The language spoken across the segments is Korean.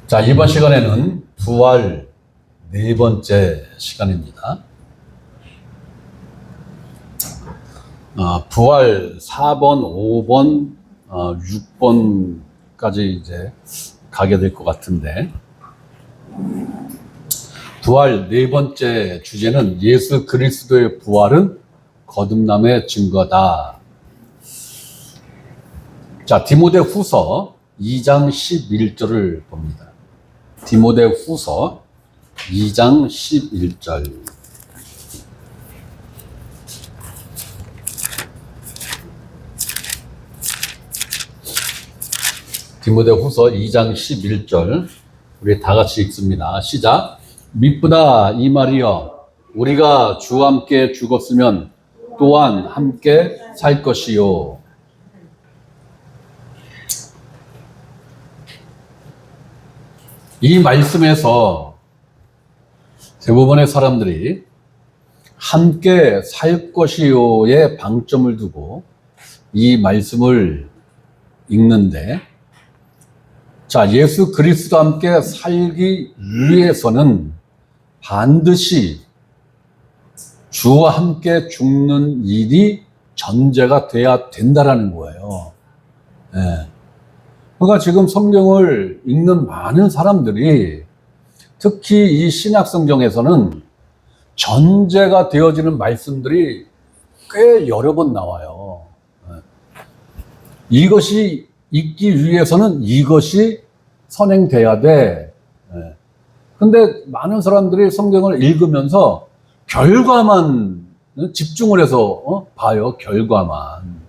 자, 이번 시간에는 부활 네 번째 시간입니다. 부활 4번, 5번, 6번까지 이제 가게 될 것 같은데, 부활 네 번째 주제는 예수 그리스도의 부활은 거듭남의 증거다. 자, 디모데 후서 2장 11절을 봅니다. 디모데 후서 2장 11절. 디모데 후서 2장 11절. 우리 다 같이 읽습니다. 시작. 미쁘다 이 말이여, 우리가 주와 함께 죽었으면 또한 함께 살 것이요. 이 말씀에서 대부분의 사람들이 함께 살 것이요에 방점을 두고 이 말씀을 읽는데, 자, 예수 그리스도와 함께 살기 위해서는 반드시 주와 함께 죽는 일이 전제가 돼야 된다라는 거예요. 네. 그러니까 지금 성경을 읽는 많은 사람들이 특히 이 신약성경에서는 전제가 되어지는 말씀들이 꽤 여러 번 나와요. 이것이 있기 위해서는 이것이 선행돼야 돼. 근데 많은 사람들이 성경을 읽으면서 결과만 집중을 해서 봐요. 결과만.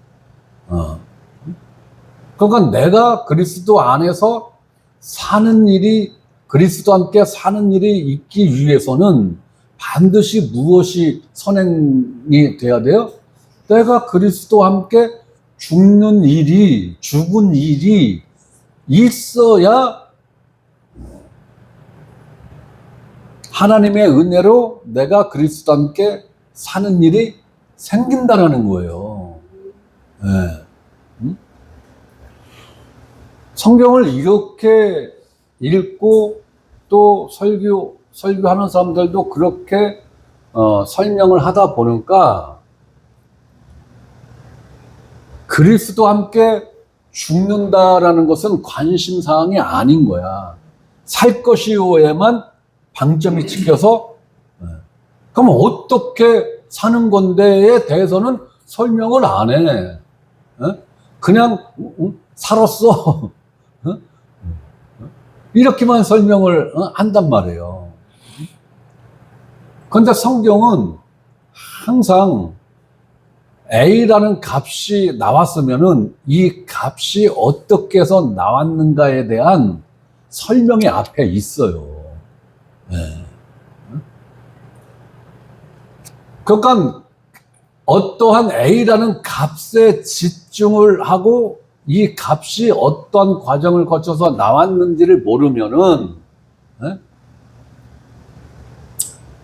그러니까 내가 그리스도 안에서 사는 일이, 그리스도와 함께 사는 일이 있기 위해서는 반드시 무엇이 선행이 돼야 돼요? 내가 그리스도와 함께 죽는 일이, 죽은 일이 있어야 하나님의 은혜로 내가 그리스도와 함께 사는 일이 생긴다라는 거예요. 네. 성경을 이렇게 읽고 또 설교하는 사람들도 그렇게 설명을 하다 보니까 그리스도와 함께 죽는다라는 것은 관심사항이 아닌 거야. 살 것이요에만 방점이 찍혀서, 그럼 어떻게 사는 건데에 대해서는 설명을 안 해. 그냥 살았어. 이렇게만 설명을 한단 말이에요. 그런데 성경은 항상 A라는 값이 나왔으면은 이 값이 어떻게 해서 나왔는가에 대한 설명이 앞에 있어요. 네. 그러니까 어떠한 A라는 값에 집중을 하고 이 값이 어떤 과정을 거쳐서 나왔는지를 모르면은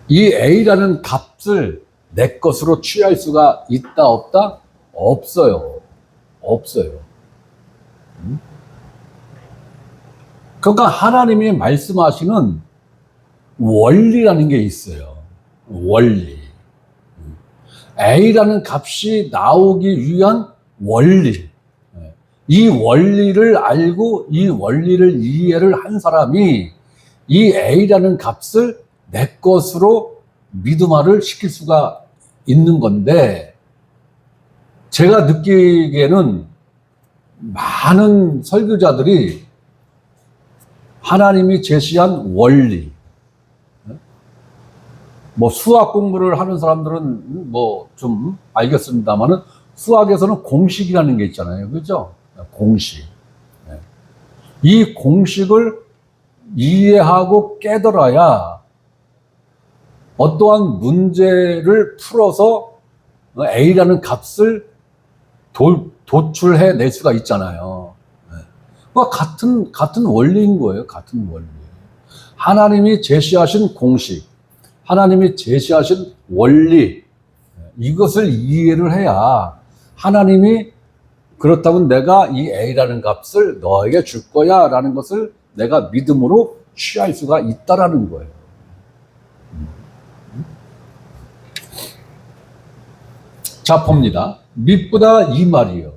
이 A라는 값을 내 것으로 취할 수가 있다 없다? 없어요. 없어요. 그러니까 하나님이 말씀하시는 원리라는 게 있어요. 원리. A라는 값이 나오기 위한 원리. 이 원리를 알고 이 원리를 이해를 한 사람이 이 A라는 값을 내 것으로 믿음화를 시킬 수가 있는 건데, 제가 느끼기에는 많은 설교자들이 하나님이 제시한 원리, 뭐 수학 공부를 하는 사람들은 뭐 좀 알겠습니다만은 수학에서는 공식이라는 게 있잖아요. 그죠? 공식. 이 공식을 이해하고 깨달아야 어떠한 문제를 풀어서 A라는 값을 도출해 낼 수가 있잖아요. 그러니까 같은 원리인 거예요. 같은 원리. 하나님이 제시하신 공식, 하나님이 제시하신 원리, 이것을 이해를 해야 하나님이 그렇다면 내가 이 A라는 값을 너에게 줄 거야 라는 것을 내가 믿음으로 취할 수가 있다라는 거예요. 자, 봅니다. 믿보다 이 말이요.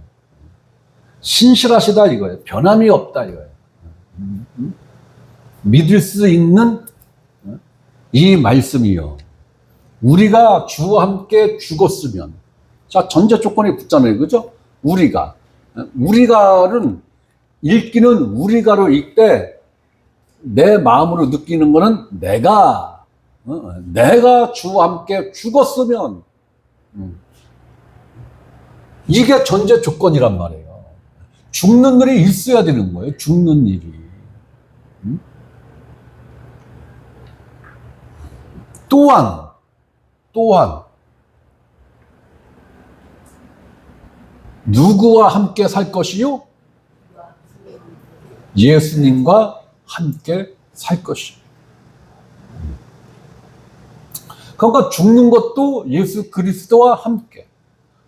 신실하시다 이거예요. 변함이 없다 이거예요. 믿을 수 있는 이 말씀이요. 우리가 주와 함께 죽었으면, 자, 전제 조건이 붙잖아요. 그죠? 우리가는 읽기는 우리가로 읽되 내 마음으로 느끼는 거는 내가 주와 함께 죽었으면, 이게 전제 조건이란 말이에요. 죽는 일이 있어야 되는 거예요. 죽는 일이. 또한 누구와 함께 살 것이요? 예수님과 함께 살 것이요. 그러니까 죽는 것도 예수 그리스도와 함께,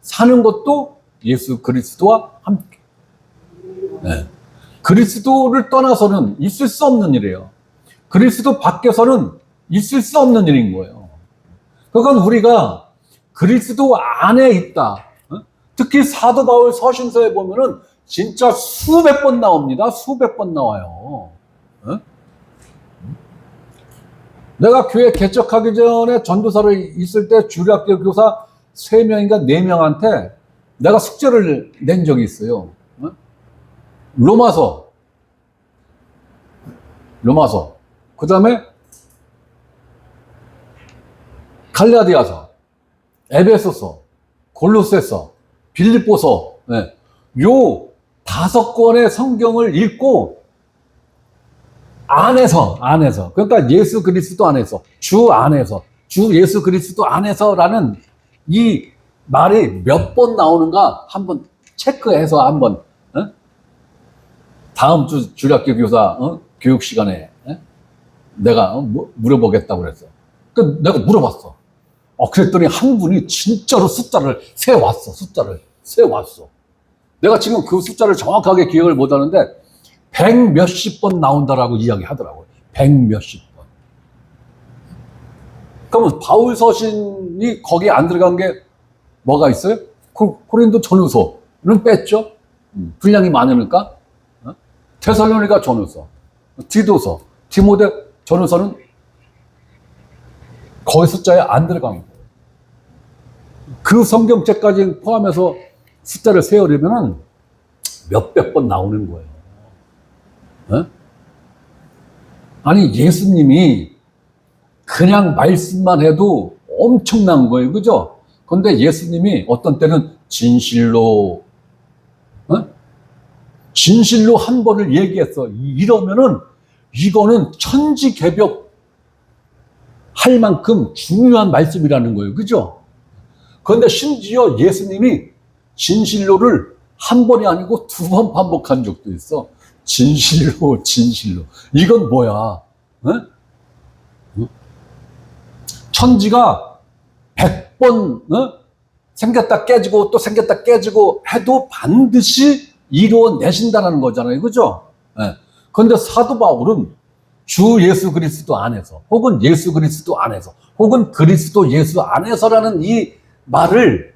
사는 것도 예수 그리스도와 함께. 네. 그리스도를 떠나서는 있을 수 없는 일이에요. 그리스도 밖에서는 있을 수 없는 일인 거예요. 그러니까 우리가 그리스도 안에 있다. 특히 사도 바울 서신서에 보면은 진짜 수백 번 나옵니다. 수백 번 나와요. 내가 교회 개척하기 전에 전도사로 있을 때 주일학교 교사 3명인가 4명한테 내가 숙제를 낸 적이 있어요. 로마서, 그 다음에 갈라디아서, 에베소서, 골로새서, 빌립보서, 네. 요 5권의 성경을 읽고 안에서, 그러니까 예수 그리스도 안에서, 주 예수 그리스도 안에서라는 이 말이 몇 번 나오는가 한번 체크해서 한번, 다음 주 주일학교 교사 교육 시간에 내가 물어보겠다고 그랬어. 그 내가 물어봤어. 그랬더니 한 분이 진짜로 숫자를 세왔어. 내가 지금 그 숫자를 정확하게 기억을 못 하는데 100 몇십 번 나온다라고 이야기 하더라고요. 100 몇십 번. 그러면 바울 서신이 거기에 안 들어간 게 뭐가 있어요? 고린도 전후서는 뺐죠. 분량이 많으니까. 데살로니가 전후서, 디도서, 디모데 전후서는 거기 숫자에 안 들어간 거예요. 그 성경책까지 포함해서 숫자를 세우려면 몇백 번 나오는 거예요. 아니, 예수님이 그냥 말씀만 해도 엄청난 거예요. 그죠? 그런데 예수님이 어떤 때는 진실로 한 번을 얘기했어. 이러면은 이거는 천지개벽 할 만큼 중요한 말씀이라는 거예요. 그죠? 그런데 심지어 예수님이 진실로를 한 번이 아니고 2번 반복한 적도 있어. 진실로. 이건 뭐야? 천지가 100번 생겼다 깨지고 또 생겼다 깨지고 해도 반드시 이루어내신다는 거잖아요. 그죠? 그런데 사도 바울은 주 예수 그리스도 안에서, 혹은 예수 그리스도 안에서, 혹은 그리스도 예수 안에서라는 이 말을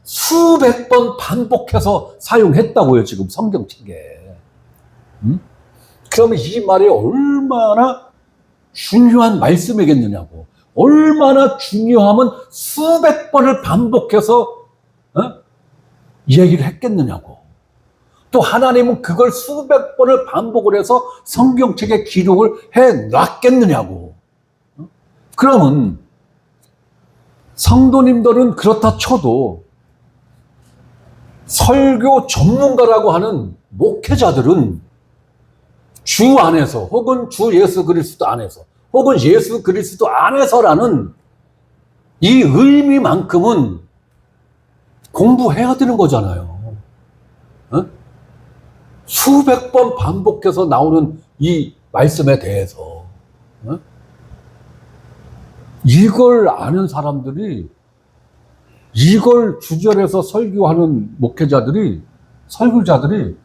수백 번 반복해서 사용했다고요, 지금 성경책에. 그러면 이 말이 얼마나 중요한 말씀이겠느냐고. 얼마나 중요하면 수백 번을 반복해서 얘기를 했겠느냐고. 또 하나님은 그걸 수백 번을 반복을 해서 성경책에 기록을 해놨겠느냐고. 그러면 성도님들은 그렇다 쳐도 설교 전문가라고 하는 목회자들은 주 안에서, 혹은 주 예수 그리스도 안에서, 혹은 예수 그리스도 안에서라는 이 의미만큼은 공부해야 되는 거잖아요. 수백 번 반복해서 나오는 이 말씀에 대해서 이걸 아는 사람들이, 이걸 주절해서 설교하는 목회자들이, 설교자들이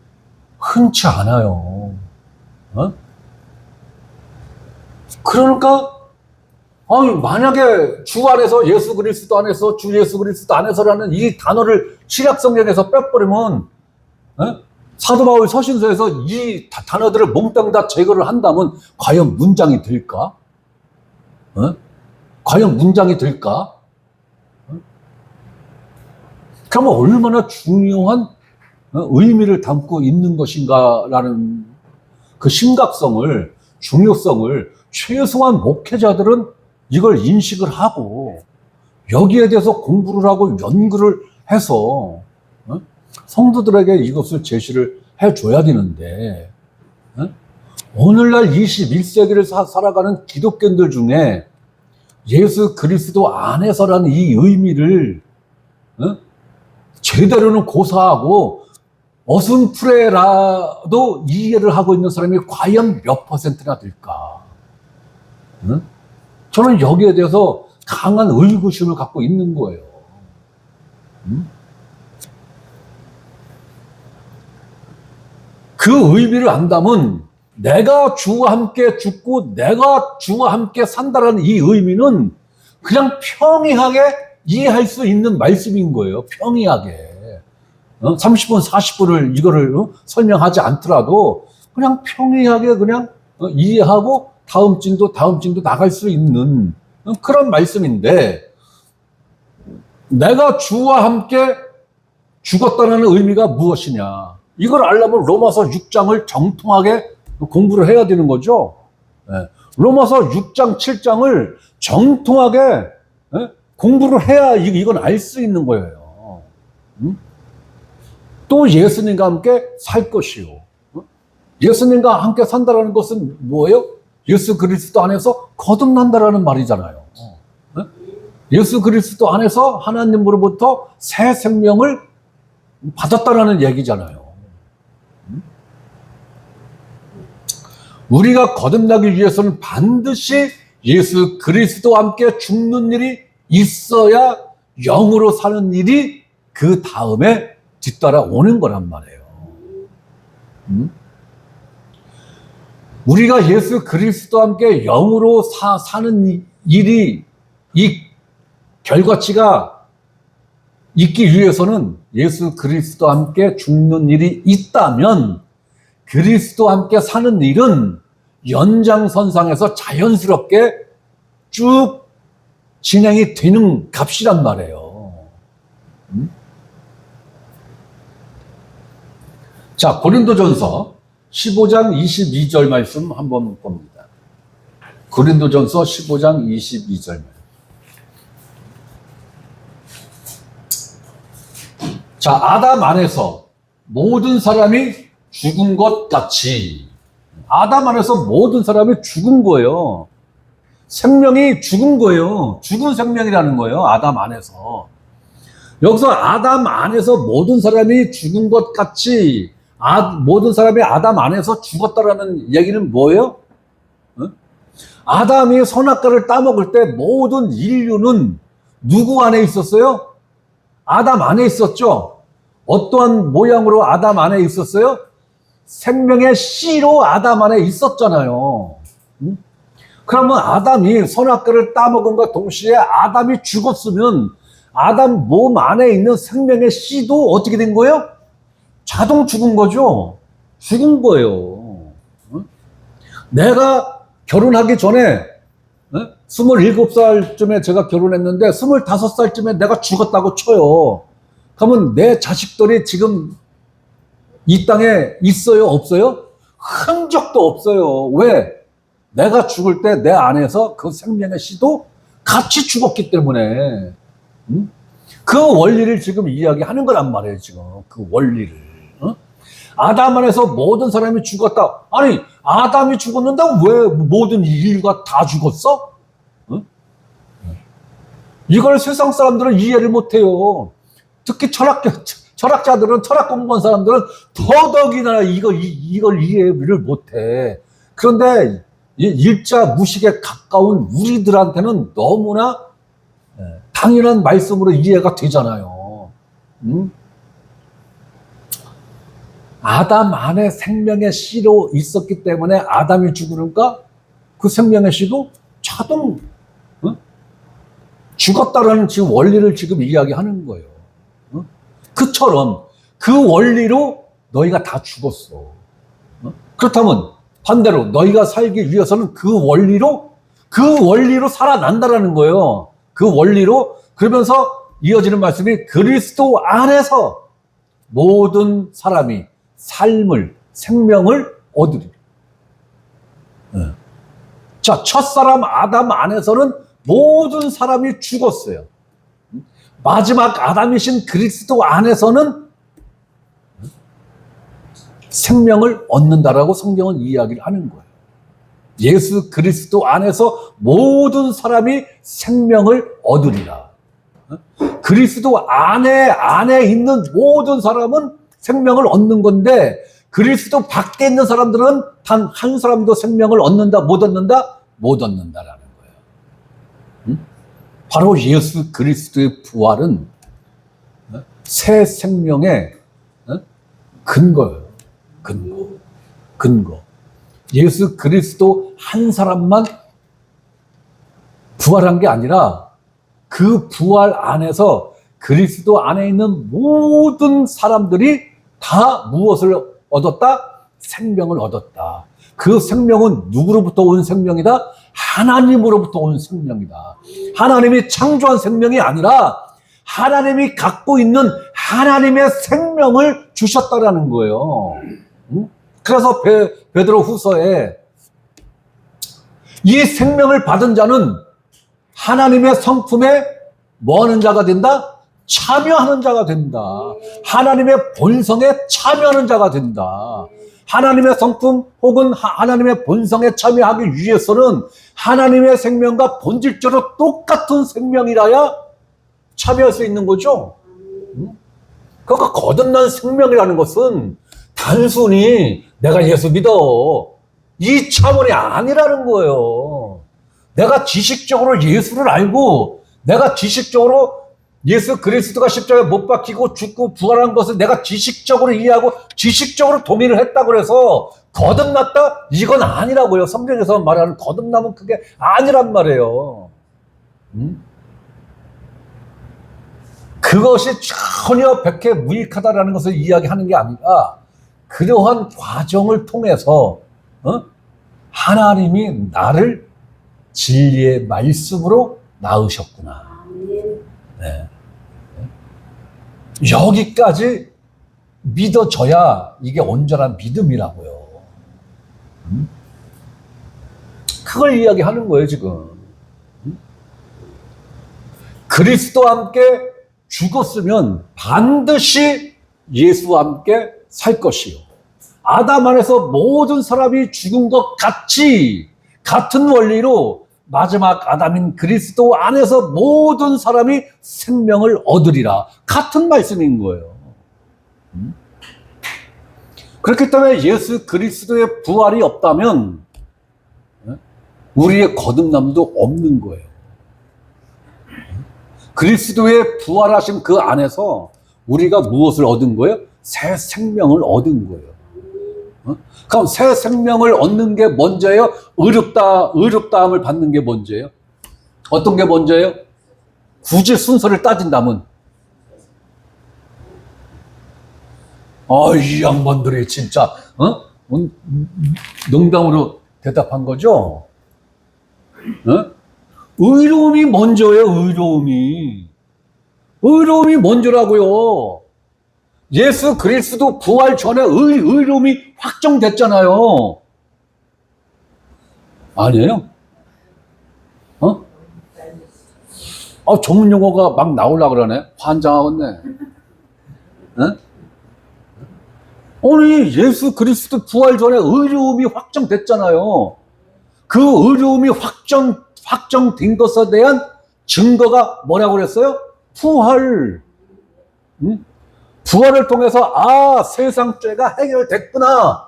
흔치 않아요. 그러니까 아니, 만약에 주 안에서 예수 그리스도 안에서 주 예수 그리스도 안에서라는 이 단어를 신약 성경에서 빼버리면 사도 바울 서신서에서 이 단어들을 몽땅 다 제거를 한다면 과연 문장이 될까? 과연 문장이 될까? 그러면 얼마나 중요한 의미를 담고 있는 것인가라는 그 심각성을, 중요성을 최소한 목회자들은 이걸 인식을 하고 여기에 대해서 공부를 하고 연구를 해서 성도들에게 이것을 제시를 해줘야 되는데 오늘날 21세기를 살아가는 기독교인들 중에 예수 그리스도 안에서라는 이 의미를 제대로는 고사하고 어슴푸레라도 이해를 하고 있는 사람이 과연 몇 퍼센트나 될까? 저는 여기에 대해서 강한 의구심을 갖고 있는 거예요. 그 의미를 안다면 내가 주와 함께 죽고 내가 주와 함께 산다라는 이 의미는 그냥 평이하게 이해할 수 있는 말씀인 거예요. 평이하게. 30분, 40분을 이거를 설명하지 않더라도 그냥 평이하게 그냥 이해하고 다음 진도 나갈 수 있는 그런 말씀인데 내가 주와 함께 죽었다는 의미가 무엇이냐. 이걸 알려면 로마서 6장을 정통하게 공부를 해야 되는 거죠. 로마서 6장, 7장을 정통하게 공부를 해야 이건 알 수 있는 거예요. 또 예수님과 함께 살 것이요. 예수님과 함께 산다는 것은 뭐예요? 예수 그리스도 안에서 거듭난다라는 말이잖아요. 예수 그리스도 안에서 하나님으로부터 새 생명을 받았다라는 얘기잖아요. 우리가 거듭나기 위해서는 반드시 예수 그리스도와 함께 죽는 일이 있어야 영으로 사는 일이 그 다음에 뒤따라 오는 거란 말이에요. 우리가 예수 그리스도와 함께 영으로 사는 일이 이 결과치가 있기 위해서는 예수 그리스도와 함께 죽는 일이 있다면 그리스도와 함께 사는 일은 연장선상에서 자연스럽게 쭉 진행이 되는 값이란 말이에요. 자, 고린도전서 15장 22절 말씀 한번 봅니다. 고린도전서 15장 22절 말씀. 자, 아담 안에서 모든 사람이 죽은 것 같이 아담 안에서 모든 사람이 죽은 거예요. 생명이 죽은 거예요. 죽은 생명이라는 거예요. 아담 안에서. 여기서 아담 안에서 모든 사람이 죽은 것 같이 모든 사람이 아담 안에서 죽었다라는 얘기는 뭐예요? 아담이 선악과를 따먹을 때 모든 인류는 누구 안에 있었어요? 아담 안에 있었죠. 어떠한 모양으로 아담 안에 있었어요? 생명의 씨로 아담 안에 있었잖아요. 그러면 아담이 선악과를 따먹은과 동시에 아담이 죽었으면 아담 몸 안에 있는 생명의 씨도 어떻게 된 거예요? 자동 죽은 거죠. 죽은 거예요. 내가 결혼하기 전에 27살쯤에 제가 결혼했는데 25살쯤에 내가 죽었다고 쳐요. 그러면 내 자식들이 지금 이 땅에 있어요? 없어요? 흔적도 없어요. 왜? 내가 죽을 때 내 안에서 그 생명의 씨도 같이 죽었기 때문에 그 원리를 지금 이야기하는 거란 말이에요. 지금 그 원리를. 아담 안에서 모든 사람이 죽었다. 아니, 아담이 죽었는데 왜 모든 인류가 다 죽었어? 이걸 세상 사람들은 이해를 못해요. 특히 철학자들은, 철학 공부한 사람들은 더더욱이나 이걸 이해를 못해. 그런데 일자 무식에 가까운 우리들한테는 너무나 당연한 말씀으로 이해가 되잖아요. 아담 안에 생명의 씨로 있었기 때문에 아담이 죽으니까 그 생명의 씨도 자동 죽었다라는 지금 원리를 지금 이야기하는 거예요. 그처럼 그 원리로 너희가 다 죽었어. 그렇다면 반대로 너희가 살기 위해서는 그 원리로 살아난다라는 거예요. 그 원리로. 그러면서 이어지는 말씀이 그리스도 안에서 모든 사람이 삶을, 생명을 얻으리라. 자, 첫사람 아담 안에서는 모든 사람이 죽었어요. 마지막 아담이신 그리스도 안에서는 생명을 얻는다라고 성경은 이야기를 하는 거예요. 예수 그리스도 안에서 모든 사람이 생명을 얻으리라. 그리스도 안에 있는 모든 사람은 생명을 얻는 건데, 그리스도 밖에 있는 사람들은 단 한 사람도 생명을 얻는다, 못 얻는다? 못 얻는다라는 거예요. 바로 예수 그리스도의 부활은 새 생명의 근거예요. 근거. 예수 그리스도 한 사람만 부활한 게 아니라 그 부활 안에서 그리스도 안에 있는 모든 사람들이 다 무엇을 얻었다? 생명을 얻었다. 그 생명은 누구로부터 온 생명이다? 하나님으로부터 온 생명이다. 하나님이 창조한 생명이 아니라 하나님이 갖고 있는 하나님의 생명을 주셨다라는 거예요. 그래서 베드로 후서에 이 생명을 받은 자는 하나님의 성품에 뭐 하는 자가 된다? 참여하는 자가 된다. 하나님의 본성에 참여하는 자가 된다. 하나님의 성품 혹은 하나님의 본성에 참여하기 위해서는 하나님의 생명과 본질적으로 똑같은 생명이라야 참여할 수 있는 거죠. 그러니까 거듭난 생명이라는 것은 단순히 내가 예수 믿어 이 차원이 아니라는 거예요. 내가 지식적으로 예수를 알고, 내가 지식적으로 예수 그리스도가 십자가에 못 박히고 죽고 부활한 것을 내가 지식적으로 이해하고 지식적으로 동의를 했다고 해서 거듭났다? 이건 아니라고요. 성경에서 말하는 거듭남은 그게 아니란 말이에요. 그것이 전혀 백해 무익하다라는 것을 이야기하는 게 아니라, 그러한 과정을 통해서 하나님이 나를 진리의 말씀으로 낳으셨구나. 네. 여기까지 믿어져야 이게 온전한 믿음이라고요. 그걸 이야기하는 거예요, 지금. 그리스도와 함께 죽었으면 반드시 예수와 함께 살 것이요. 아담 안에서 모든 사람이 죽은 것 같이, 같은 원리로 마지막 아담인 그리스도 안에서 모든 사람이 생명을 얻으리라. 같은 말씀인 거예요. 그렇기 때문에 예수 그리스도의 부활이 없다면 우리의 거듭남도 없는 거예요. 그리스도의 부활하신 그 안에서 우리가 무엇을 얻은 거예요? 새 생명을 얻은 거예요. 그럼 새 생명을 얻는 게 먼저예요? 의롭다함을 받는 게 먼저예요? 어떤 게 먼저예요? 굳이 순서를 따진다면, 이 양반들이 진짜 농담으로 대답한 거죠? 의로움이 먼저예요. 의로움이 먼저라고요. 예수 그리스도 부활 전에 의로움이 확정됐잖아요. 아니에요? 전문 용어가 막 나오려고 그러네. 환장하겠네. 아니, 예수 그리스도 부활 전에 의로움이 확정됐잖아요. 그 의로움이 확정된 것에 대한 증거가 뭐라고 그랬어요? 부활. 부활을 통해서 세상 죄가 해결됐구나,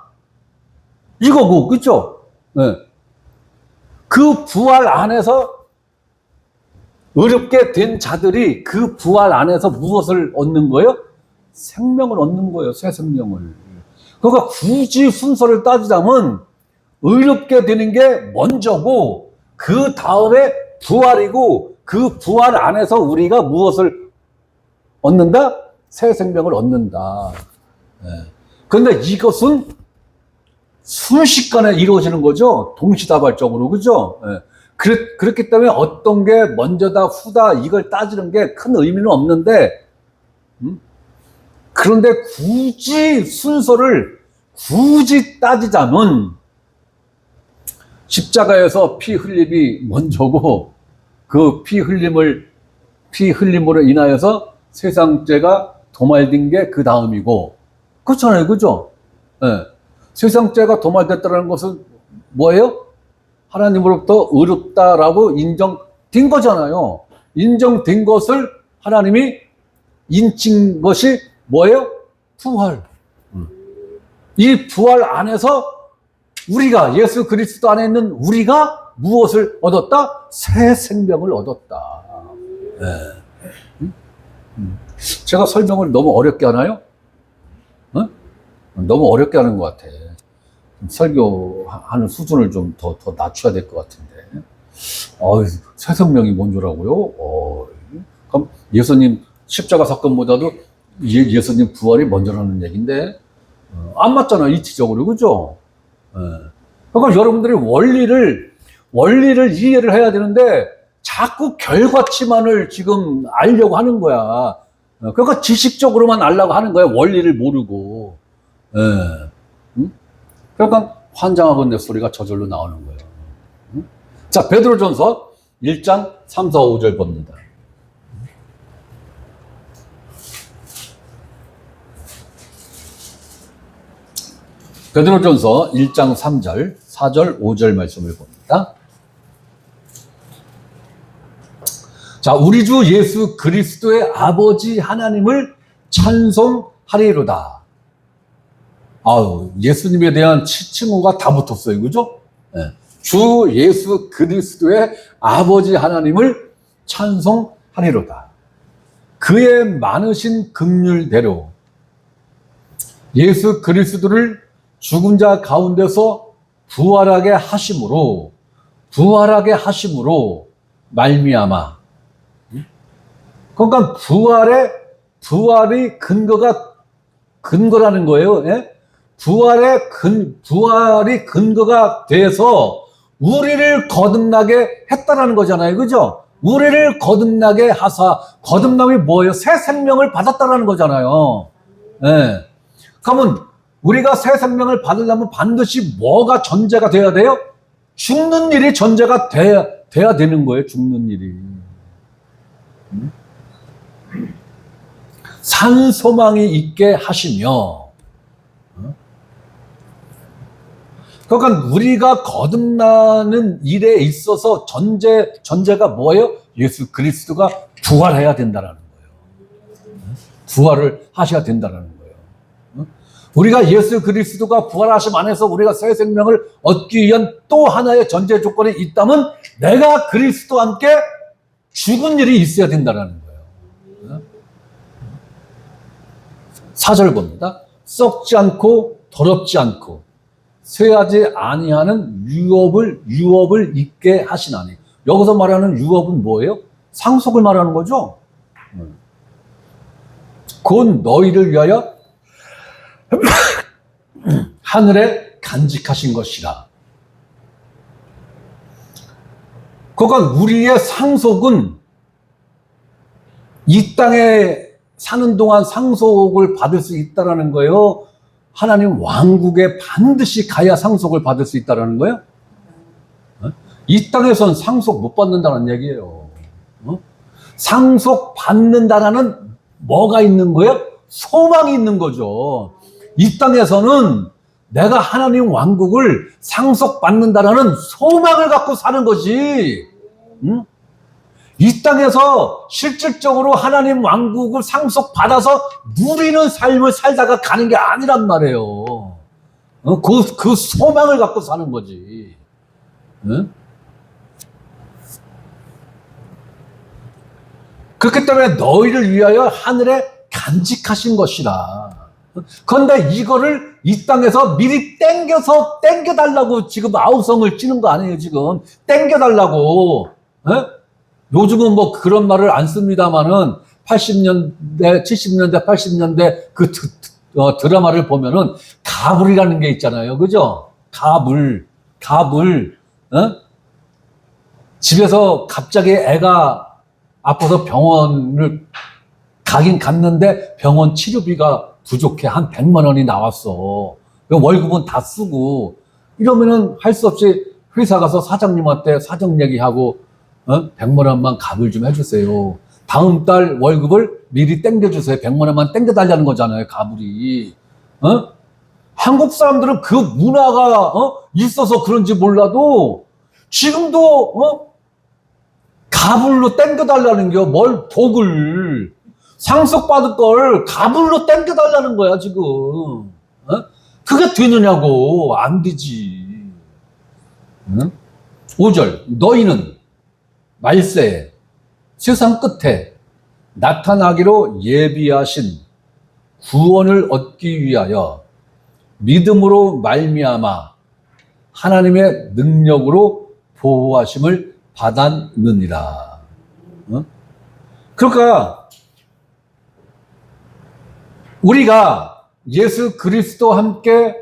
이거고, 그렇죠? 네. 그 부활 안에서 의롭게 된 자들이 그 부활 안에서 무엇을 얻는 거예요? 생명을 얻는 거예요. 새 생명을. 그러니까 굳이 순서를 따지자면 의롭게 되는 게 먼저고 그 다음에 부활이고 그 부활 안에서 우리가 무엇을 얻는다? 새 생명을 얻는다. 그런데 이것은 순식간에 이루어지는 거죠. 동시다발적으로. 그죠? 그렇기 때문에 어떤 게 먼저다 후다 이걸 따지는 게 큰 의미는 없는데 그런데 굳이 순서를 굳이 따지자면 십자가에서 피 흘림이 먼저고 그 피 흘림으로 인하여서 세상죄가 도말된 게 그 다음이고 그렇잖아요. 그죠? 세상죄가 도말됐다는 것은 뭐예요? 하나님으로부터 의롭다라고 인정된 거잖아요. 인정된 것을 하나님이 인친 것이 뭐예요? 부활. 이 부활 안에서 우리가 예수 그리스도 안에 있는 우리가 무엇을 얻었다? 새 생명을 얻었다. 제가 설명을 너무 어렵게 하나요? 너무 어렵게 하는 것 같아. 설교하는 수준을 좀 더 낮춰야 될 것 같은데. 새 생명이 뭔 줄 알고요? 그럼 예수님 십자가 사건보다도 예수님 부활이 먼저라는 얘기인데, 안 맞잖아, 이치적으로. 그죠? 그러니까 여러분들이 원리를 이해를 해야 되는데, 자꾸 결과치만을 지금 알려고 하는 거야. 그러니까 지식적으로만 알려고 하는 거야, 원리를 모르고. 그러니까 환장하건대 소리가 저절로 나오는 거예요. 자, 베드로전서 1장 3, 4, 5절 봅니다. 베드로전서 1장 3절, 4절, 5절 말씀을 봅니다. 자, 우리 주 예수 그리스도의 아버지 하나님을 찬송하리로다. 예수님에 대한 칭호가 다 붙었어요. 그죠? 주 예수 그리스도의 아버지 하나님을 찬송하리로다. 그의 많으신 긍휼대로 예수 그리스도를 죽은 자 가운데서 부활하게 하심으로 말미암아. 그러니까 부활이 근거라는 거예요. 부활이 근거가 돼서 우리를 거듭나게 했다라는 거잖아요. 그죠? 우리를 거듭나게 하사, 거듭남이 뭐예요? 새 생명을 받았다라는 거잖아요. 그러면 우리가 새 생명을 받으려면 반드시 뭐가 전제가 돼야 돼요? 죽는 일이 전제가 돼야 되는 거예요. 죽는 일이. 산 소망이 있게 하시며, 그러니까 우리가 거듭나는 일에 있어서 전제가 뭐예요? 예수 그리스도가 부활해야 된다는 거예요. 부활을 하셔야 된다는 거예요. 우리가 예수 그리스도가 부활하심 안에서 우리가 새 생명을 얻기 위한 또 하나의 전제 조건이 있다면 내가 그리스도와 함께 죽은 일이 있어야 된다는 거예요. 4절 봅니다. 썩지 않고 더럽지 않고 쇠하지 아니하는 유업을 있게 하시나니. 여기서 말하는 유업은 뭐예요? 상속을 말하는 거죠. 곧 너희를 위하여 하늘에 간직하신 것이라. 그러니까 우리의 상속은 이 땅에 사는 동안 상속을 받을 수 있다는 거예요. 하나님 왕국에 반드시 가야 상속을 받을 수 있다는 거예요. 이 땅에선 상속 못 받는다는 얘기예요. 상속 받는다라는 뭐가 있는 거예요? 소망이 있는 거죠. 이 땅에서는 내가 하나님 왕국을 상속받는다라는 소망을 갖고 사는 거지. 이 땅에서 실질적으로 하나님 왕국을 상속받아서 누리는 삶을 살다가 가는 게 아니란 말이에요. 그 소망을 갖고 사는 거지. 그렇기 때문에 너희를 위하여 하늘에 간직하신 것이라. 그런데 이거를 이 땅에서 미리 땡겨달라고 지금 아우성을 찌는 거 아니에요, 지금. 땡겨달라고. 예? 요즘은 뭐 그런 말을 안 씁니다만은 80년대, 70년대, 80년대 그 드라마를 보면은 가불이라는 게 있잖아요. 그죠? 가불. 어? 집에서 갑자기 애가 아파서 병원을 가긴 갔는데 병원 치료비가 부족해. 한 100만 원이 나왔어. 월급은 다 쓰고. 이러면은 할 수 없이 회사 가서 사장님한테 사정 얘기하고, 100만 원만 갑을 좀 해주세요. 다음 달 월급을 미리 땡겨주세요. 100만 원만 땡겨달라는 거잖아요, 가불이. 한국 사람들은 그 문화가, 있어서 그런지 몰라도, 지금도, 가불로 땡겨달라는 게 뭘 복을. 상속받을 걸 가불로 땡겨달라는 거야, 지금. 그게 되느냐고. 안 되지. 5절. 너희는 말세에 세상 끝에 나타나기로 예비하신 구원을 얻기 위하여 믿음으로 말미암아 하나님의 능력으로 보호하심을 받았느니라. 그러니까 우리가 예수 그리스도와 함께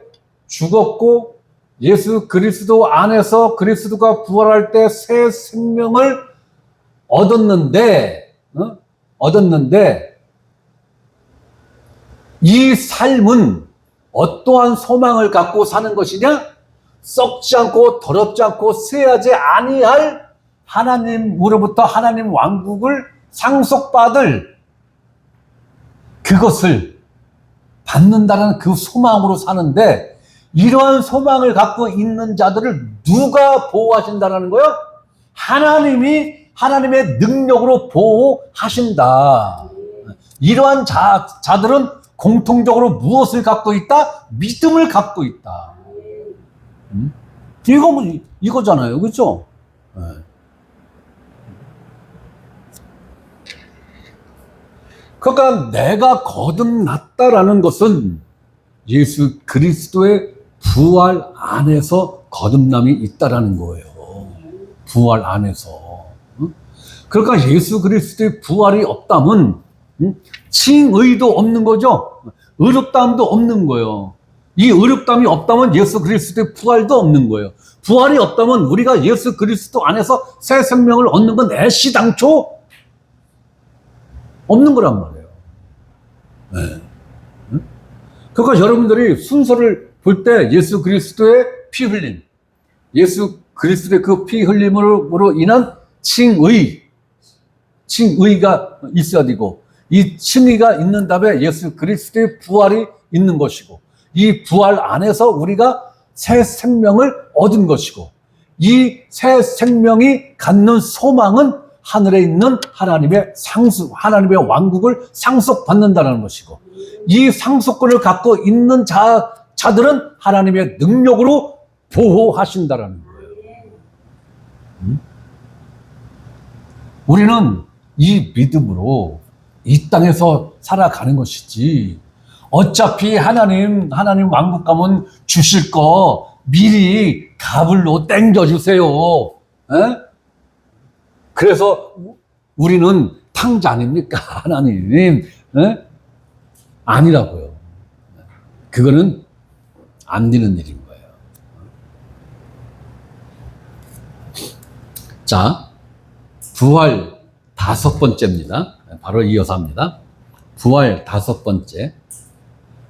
죽었고 예수 그리스도 안에서 그리스도가 부활할 때 새 생명을 얻었는데 이 삶은 어떠한 소망을 갖고 사는 것이냐? 썩지 않고 더럽지 않고 쇠하지 아니할 하나님으로부터 하나님 왕국을 상속받을 그것을 받는다는 그 소망으로 사는데 이러한 소망을 갖고 있는 자들을 누가 보호하신다는 거예요? 하나님의 능력으로 보호하신다. 이러한 자들은 공통적으로 무엇을 갖고 있다? 믿음을 갖고 있다. 이거잖아요. 그렇죠? 그러니까 내가 거듭났다라는 것은 예수 그리스도의 부활 안에서 거듭남이 있다라는 거예요. 부활 안에서. 그러니까 예수 그리스도의 부활이 없다면 칭의도 없는 거죠. 의롭다함도 없는 거예요. 이 의롭다함이 없다면 예수 그리스도의 부활도 없는 거예요. 부활이 없다면 우리가 예수 그리스도 안에서 새 생명을 얻는 건 애시당초 없는 거란 말이에요. 네. 그러니까 여러분들이 순서를 볼 때 예수 그리스도의 피 흘림, 예수 그리스도의 그 피 흘림으로 인한 칭의가 있어야 되고, 이 칭의가 있는 다음에 예수 그리스도의 부활이 있는 것이고, 이 부활 안에서 우리가 새 생명을 얻은 것이고, 이 새 생명이 갖는 소망은 하늘에 있는 하나님의 왕국을 상속받는다는 것이고, 이 상속권을 갖고 있는 자들은 하나님의 능력으로 보호하신다는 거예요. 우리는 이 믿음으로 이 땅에서 살아가는 것이지, 어차피 하나님 왕국 가면 주실 거 미리 가불로 땡겨주세요. 그래서 우리는 탕자 아닙니까? 하나님. 아니라고요. 그거는 안 되는 일인 거예요. 자, 부활 5번째입니다. 바로 이어서 합니다. 부활 5번째.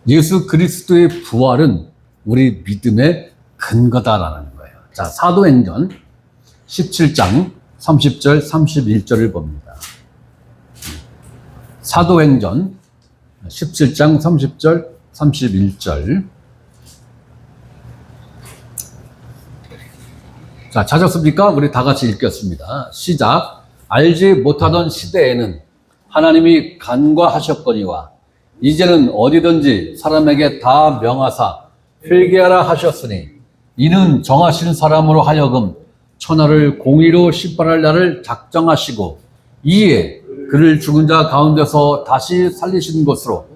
예수 그리스도의 부활은 우리 믿음의 근거다라는 거예요. 자, 사도행전 17장 30절, 31절을 봅니다. 사도행전 17장 30절, 31절. 자, 찾았습니까? 우리 다 같이 읽겠습니다. 시작. 알지 못하던 시대에는 하나님이 간과하셨거니와 이제는 어디든지 사람에게 다 명하사 회개하라 하셨으니 이는 정하신 사람으로 하여금 천하를 공의로 심판할 날을 작정하시고 이에 그를 죽은 자 가운데서 다시 살리신 것으로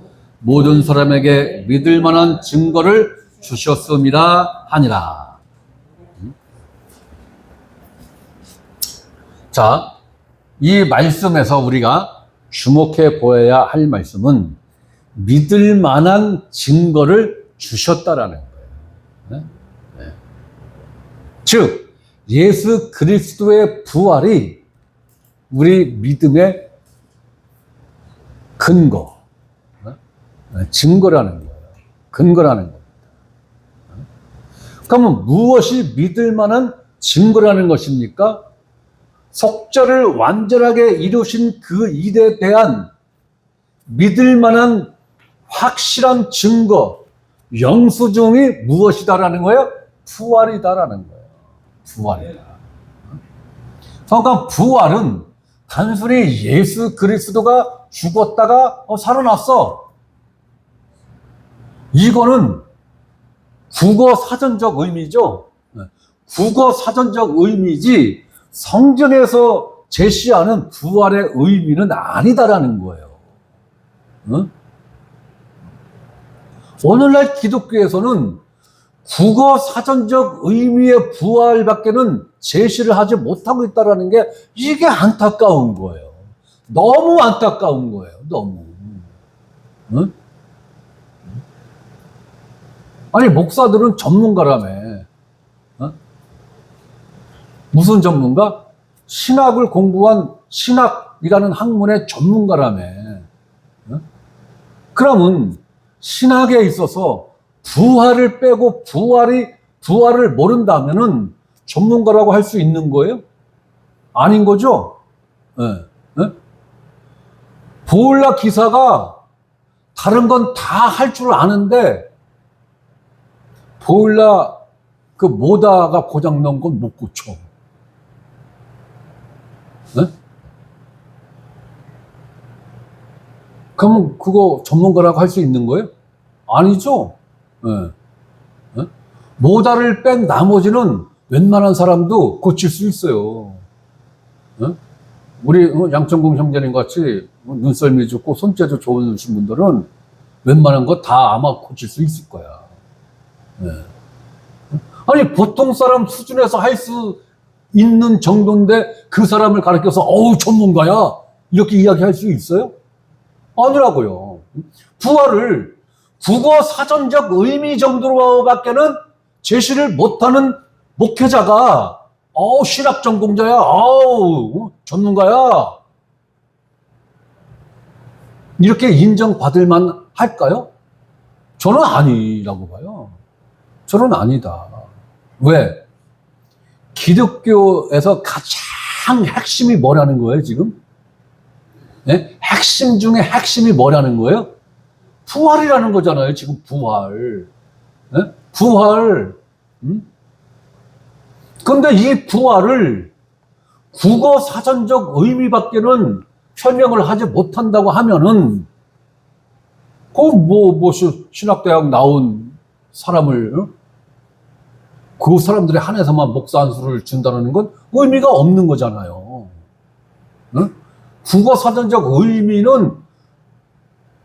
모든 사람에게 믿을 만한 증거를 주셨음이라 하니라. 자, 이 말씀에서 우리가 주목해 보아야 할 말씀은 믿을 만한 증거를 주셨다라는 거예요. 네? 즉, 예수 그리스도의 부활이 우리 믿음의 근거, 증거라는 거예요. 근거라는 겁니다. 그러면 무엇이 믿을 만한 증거라는 것입니까? 속죄를 완전하게 이루신 그 일에 대한 믿을 만한 확실한 증거, 영수증이 무엇이다라는 거예요? 부활이다라는 거예요. 부활이다. 그러니까 부활은 단순히 예수 그리스도가 죽었다가 살아났어. 이거는 국어 사전적 의미죠. 국어 사전적 의미지 성경에서 제시하는 부활의 의미는 아니다라는 거예요. 응? 오늘날 기독교에서는 국어 사전적 의미의 부활밖에는 제시를 하지 못하고 있다는 게 이게 안타까운 거예요. 너무 안타까운 거예요. 너무. 응? 아니 목사들은 전문가라며. 어? 무슨 전문가? 신학을 공부한 신학이라는 학문의 전문가라며. 어? 그러면 신학에 있어서 부활을 빼고 부활을 모른다면은 전문가라고 할 수 있는 거예요? 아닌 거죠? 네. 네? 보일러 기사가 다른 건 다 할 줄 아는데 보일러 그 모다가 고장 난 건 못 고쳐. 네? 그럼 그거 전문가라고 할 수 있는 거예요? 아니죠. 네. 네? 모다를 뺀 나머지는 웬만한 사람도 고칠 수 있어요. 네? 우리 양천공 형제님 같이 눈썰미 좋고 손재주 좋으신 분들은 웬만한 거 다 아마 고칠 수 있을 거야. 네. 아니 보통 사람 수준에서 할 수 있는 정도인데 그 사람을 가르쳐서 어우 전문가야 이렇게 이야기할 수 있어요? 아니라고요. 부활을 국어 사전적 의미 정도로밖에는 제시를 못하는 목회자가 어우 신학 전공자야 어우 전문가야 이렇게 인정받을 만 할까요? 저는 아니라고 봐요. 저는 아니다. 왜? 기독교에서 가장 핵심이 뭐라는 거예요, 지금? 네? 핵심 중에 핵심이 뭐라는 거예요? 부활이라는 거잖아요, 지금 부활. 네? 부활. 그런데 이 부활을 국어 사전적 의미밖에는 설명을 하지 못한다고 하면은, 신학대학 나온 사람을, 그 사람들의 한해서만 목사 안수를 준다는 건 의미가 없는 거잖아요. 응? 국어 사전적 의미는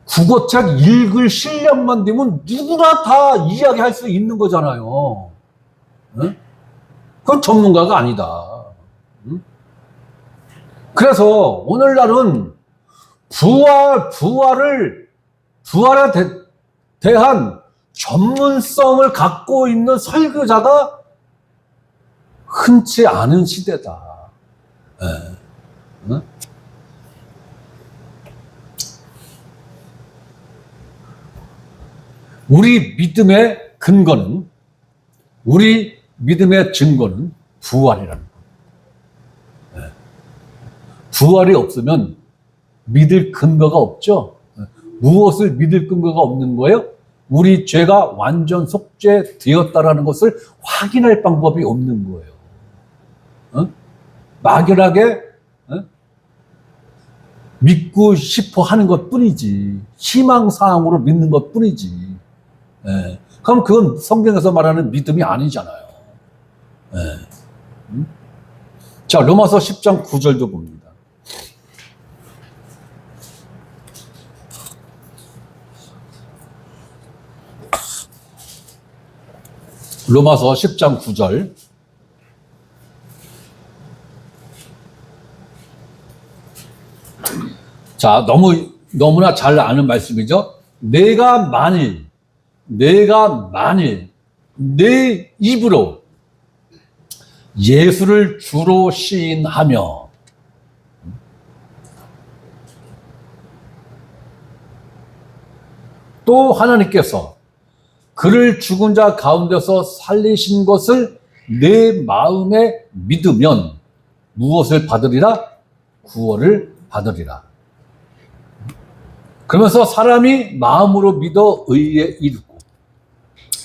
국어책 읽을 실력만 되면 누구나 다 이야기할 수 있는 거잖아요. 응? 그건 전문가가 아니다. 응? 그래서 오늘날은 부활에 대한 전문성을 갖고 있는 설교자가 흔치 않은 시대다. 네. 응? 우리 믿음의 근거는, 우리 믿음의 증거는 부활이라는 거예요. 네. 부활이 없으면 믿을 근거가 없죠. 네. 무엇을 믿을 근거가 없는 거예요? 우리 죄가 완전 속죄되었다라는 것을 확인할 방법이 없는 거예요. 어? 막연하게 믿고 싶어 하는 것 뿐이지, 희망사항으로 믿는 것 뿐이지. 예. 그럼 그건 성경에서 말하는 믿음이 아니잖아요. 예. 자, 로마서 10장 9절도 봅니다. 로마서 10장 9절. 자, 너무나 잘 아는 말씀이죠. 내가 만일 내 입으로 예수를 주로 시인하며 또 하나님께서 그를 죽은 자 가운데서 살리신 것을 내 마음에 믿으면 무엇을 받으리라? 구원을 받으리라. 그러면서 사람이 마음으로 믿어 의에 이르고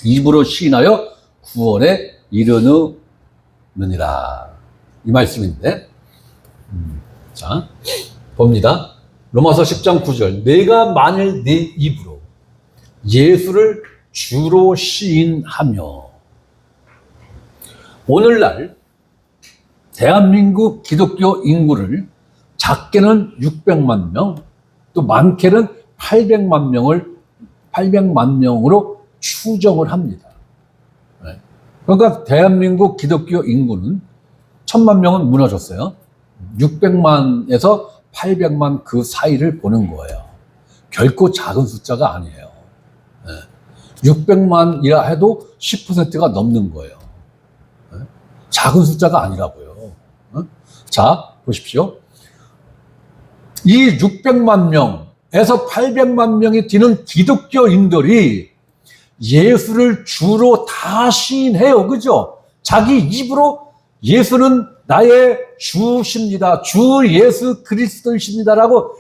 입으로 시인하여 구원에 이르느니라. 이 말씀인데, 자 봅니다. 로마서 10장 9절. 내가 만일 내 입으로 예수를 주로 시인하며. 오늘날 대한민국 기독교 인구를 작게는 600만 명, 또 많게는 800만 명으로 추정을 합니다. 그러니까 대한민국 기독교 인구는 1000만 명은 무너졌어요. 600만에서 800만 그 사이를 보는 거예요. 결코 작은 숫자가 아니에요. 600만이라 해도 10%가 넘는 거예요. 작은 숫자가 아니라고요. 자, 보십시오. 이 600만 명에서 800만 명이 되는 기독교인들이 예수를 주로 다 시인해요. 그죠? 자기 입으로 예수는 나의 주십니다. 주 예수 그리스도이십니다라고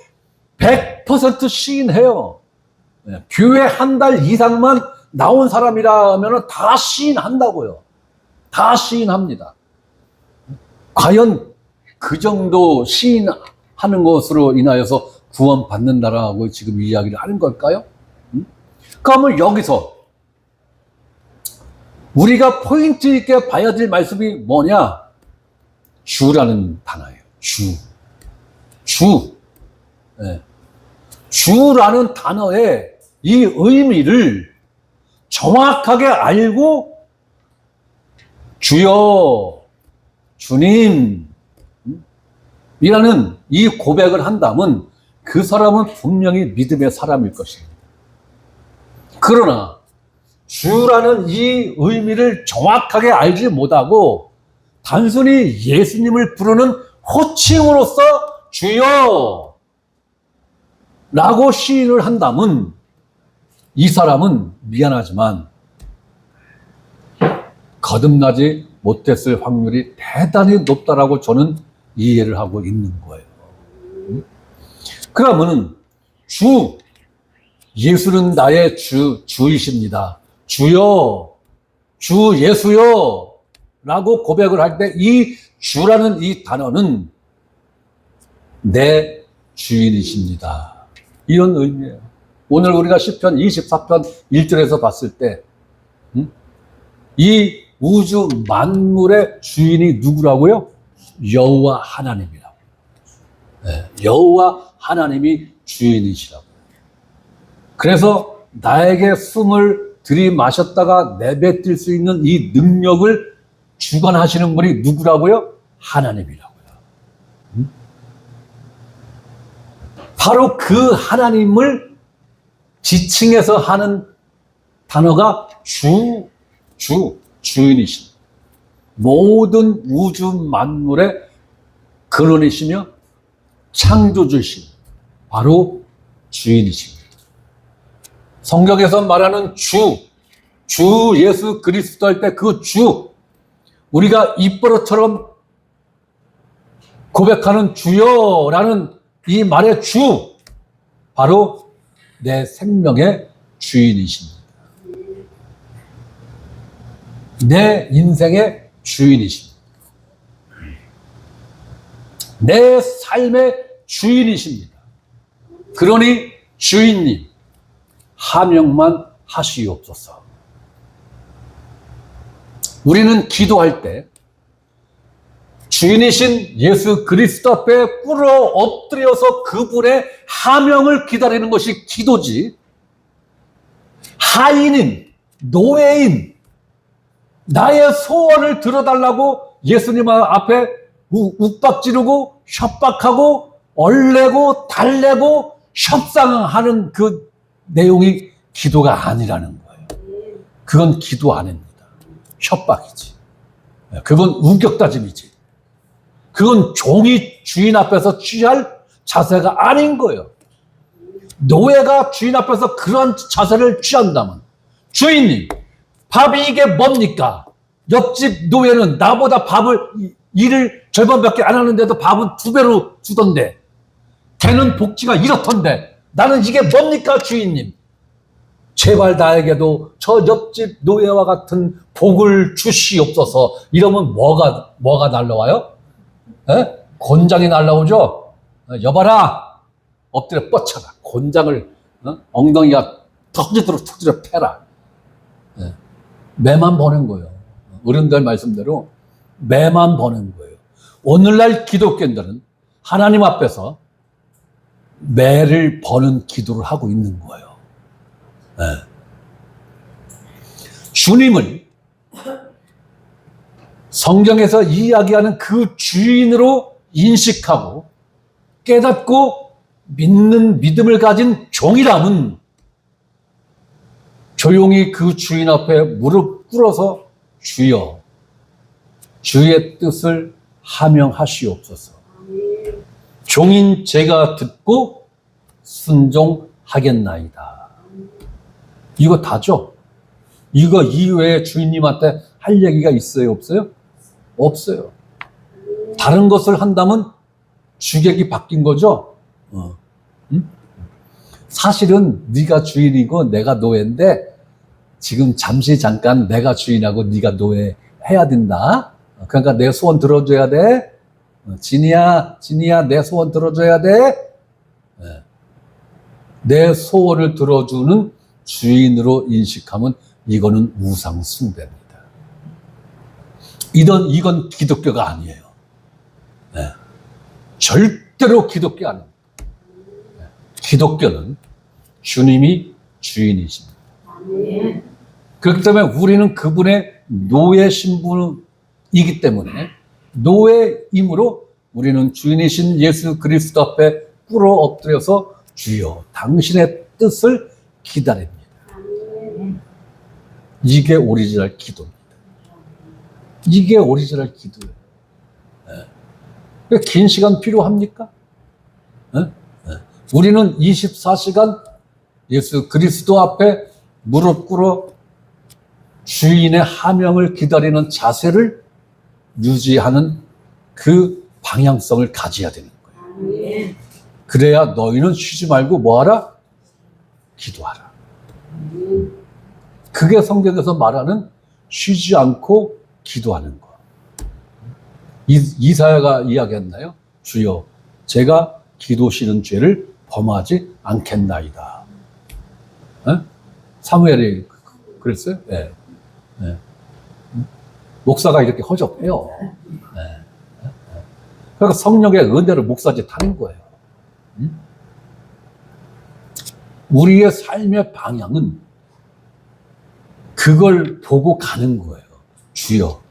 100% 시인해요. 교회 한 달 이상만 나온 사람이라면 다 시인한다고요. 다 시인합니다. 과연 그 정도 시인하는 것으로 인하여서 구원받는다라고 지금 이야기를 하는 걸까요? 그러면 여기서 우리가 포인트 있게 봐야 될 말씀이 뭐냐? 주라는 단어예요. 주. 네. 주라는 단어의 이 의미를 정확하게 알고 주여, 주님 이라는 이 고백을 한다면 그 사람은 분명히 믿음의 사람일 것입니다. 그러나 주라는 이 의미를 정확하게 알지 못하고 단순히 예수님을 부르는 호칭으로서 주여 라고 시인을 한다면 이 사람은 미안하지만 거듭나지 못했을 확률이 대단히 높다라고 저는 이해를 하고 있는 거예요. 그러면은 예수는 나의 주이십니다. 주여, 주 예수여 라고 고백을 할 때 이 주라는 이 단어는 내 주인이십니다. 이런 의미예요. 오늘 우리가 시편 24편 1절에서 봤을 때 이 우주 만물의 주인이 누구라고요? 여호와 하나님이라고. 네, 여호와 하나님이 주인이시라고. 그래서 나에게 숨을 들이마셨다가 내뱉을 수 있는 이 능력을 주관하시는 분이 누구라고요? 하나님이라고요. 바로 그 하나님을 지칭해서 하는 단어가 주인이십니다. 모든 우주 만물의 근원이시며 창조주신 바로 주인이십니다. 성경에서 말하는 주 예수 그리스도 할 때 그 주, 우리가 입버릇처럼 고백하는 주여라는 이 말의 주, 바로 내 생명의 주인이십니다. 내 인생의 주인이십니다. 내 삶의 주인이십니다. 그러니 주인님, 하명만 하시옵소서. 우리는 기도할 때 주인이신 예수 그리스도 앞에 꿇어 엎드려서 그분의 하명을 기다리는 것이 기도지, 하인인, 노예인, 나의 소원을 들어달라고 예수님 앞에 욱박지르고 협박하고 얼레고 달래고 협상하는 그 내용이 기도가 아니라는 거예요. 그건 기도 아닙니다. 협박이지. 그건 우격다짐이지. 그건 종이 주인 앞에서 취할 자세가 아닌 거예요. 노예가 주인 앞에서 그런 자세를 취한다면, 주인님, 밥이 이게 뭡니까? 옆집 노예는 나보다 일을 절반밖에 안 하는데도 밥은 2배로 주던데, 걔는 복지가 이렇던데, 나는 이게 뭡니까, 주인님? 제발 나에게도 저 옆집 노예와 같은 복을 주시옵소서. 이러면 뭐가 날라와요? 에? 곤장이 날라오죠? 여봐라! 엎드려 뻗쳐라. 곤장을 엉덩이가 터지도록 패라. 매만 버는 거예요. 어른들 말씀대로 매만 버는 거예요. 오늘날 기독교인들은 하나님 앞에서 매를 버는 기도를 하고 있는 거예요. 주님을 성경에서 이야기하는 그 주인으로 인식하고 깨닫고 믿는 믿음을 가진 종이라면 조용히 그 주인 앞에 무릎 꿇어서 주여, 주의 뜻을 하명하시옵소서. 종인 제가 듣고 순종하겠나이다. 이거 다죠? 이거 이외에 주인님한테 할 얘기가 있어요, 없어요? 없어요. 다른 것을 한다면 주객이 바뀐 거죠? 응? 사실은 네가 주인이고 내가 노예인데 지금 잠깐 내가 주인하고 네가 노예 해야 된다. 그러니까 내 소원 들어줘야 돼. 진이야 내 소원 들어줘야 돼. 내 소원을 들어주는 주인으로 인식하면 이거는 우상 숭배입니다. 이건 기독교가 아니에요. 절대로 기독교 아닙니다. 기독교는 주님이 주인이십니다. 그렇기 때문에 우리는 그분의 노예 신분이기 때문에 노예이므로 우리는 주인이신 예수 그리스도 앞에 꿇어 엎드려서 주여 당신의 뜻을 기다립니다. 이게 오리지널 기도입니다. 이게 오리지널 기도예요. 긴 시간 필요합니까? 우리는 24시간 예수 그리스도 앞에 무릎 꿇어 주인의 하명을 기다리는 자세를 유지하는 그 방향성을 가져야 되는 거예요. 그래야 너희는 쉬지 말고 뭐하라? 기도하라. 그게 성경에서 말하는 쉬지 않고 기도하는 거. 이사야가 이야기했나요? 주여, 제가 기도 쉬는 죄를 범하지 않겠나이다. 사무엘이 그랬어요? 네. 목사가 이렇게 허접해요. 그러니까 성령의 은혜를 목사짓 하는 거예요. 우리의 삶의 방향은 그걸 보고 가는 거예요. 주여,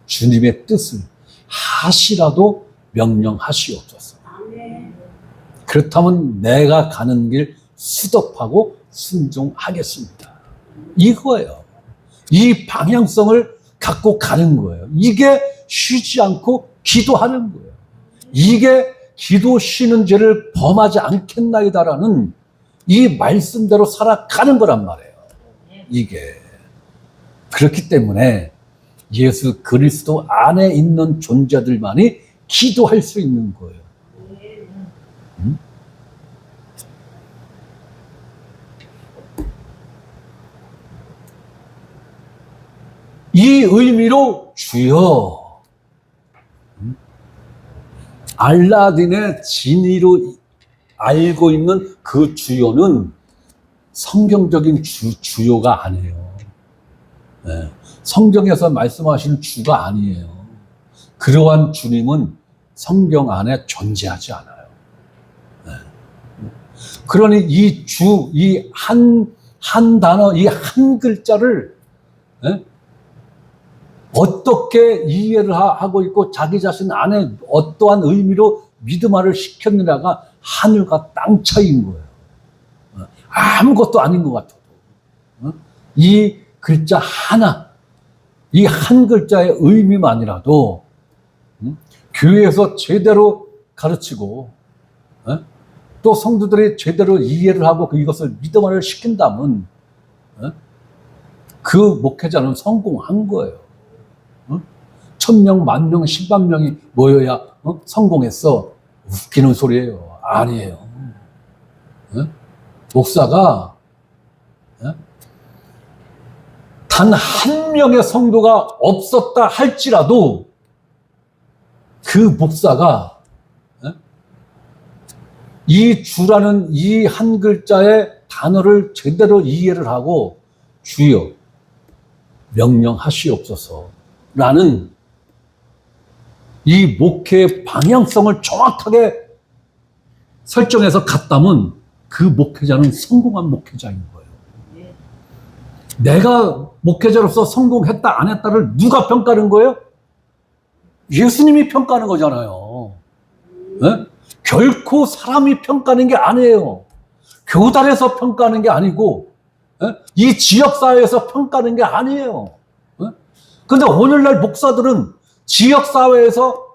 주님의 뜻을 하시라도 명령하시옵소서. 그렇다면 내가 가는 길 수덕하고 순종하겠습니다. 이거예요. 이 방향성을 갖고 가는 거예요. 이게 쉬지 않고 기도하는 거예요. 이게 기도 쉬는 죄를 범하지 않겠나이다라는 이 말씀대로 살아가는 거란 말이에요. 이게. 그렇기 때문에 예수 그리스도 안에 있는 존재들만이 기도할 수 있는 거예요. 이 의미로 주여, 알라딘의 진리로 알고 있는 그 주여는 성경적인 주요가 아니에요. 성경에서 말씀하시는 주가 아니에요. 그러한 주님은 성경 안에 존재하지 않아요. 그러니 이 주, 이 한 단어, 이 한 글자를 어떻게 이해를 하고 있고 자기 자신 안에 어떠한 의미로 믿음화를 시켰느냐가 하늘과 땅 차이인 거예요. 아무것도 아닌 것 같아도 이 글자 하나, 이 한 글자의 의미만이라도 교회에서 제대로 가르치고 또 성도들이 제대로 이해를 하고 이것을 믿음화를 시킨다면 그 목회자는 성공한 거예요. 1000명, 10,000명, 10만 명이 모여야 성공했어. 웃기는 소리예요. 아니에요. 목사가 단 한 명의 성도가 없었다 할지라도 그 목사가 이 주라는 이 한 글자의 단어를 제대로 이해를 하고 주여 명령하시옵소서 라는 이 목회의 방향성을 정확하게 설정해서 갔다면 그 목회자는 성공한 목회자인 거예요. 내가 목회자로서 성공했다 안 했다를 누가 평가하는 거예요? 예수님이 평가하는 거잖아요. 네? 결코 사람이 평가하는 게 아니에요. 교단에서 평가하는 게 아니고 이 지역사회에서 평가하는 게 아니에요. 그런데 오늘날 목사들은 지역사회에서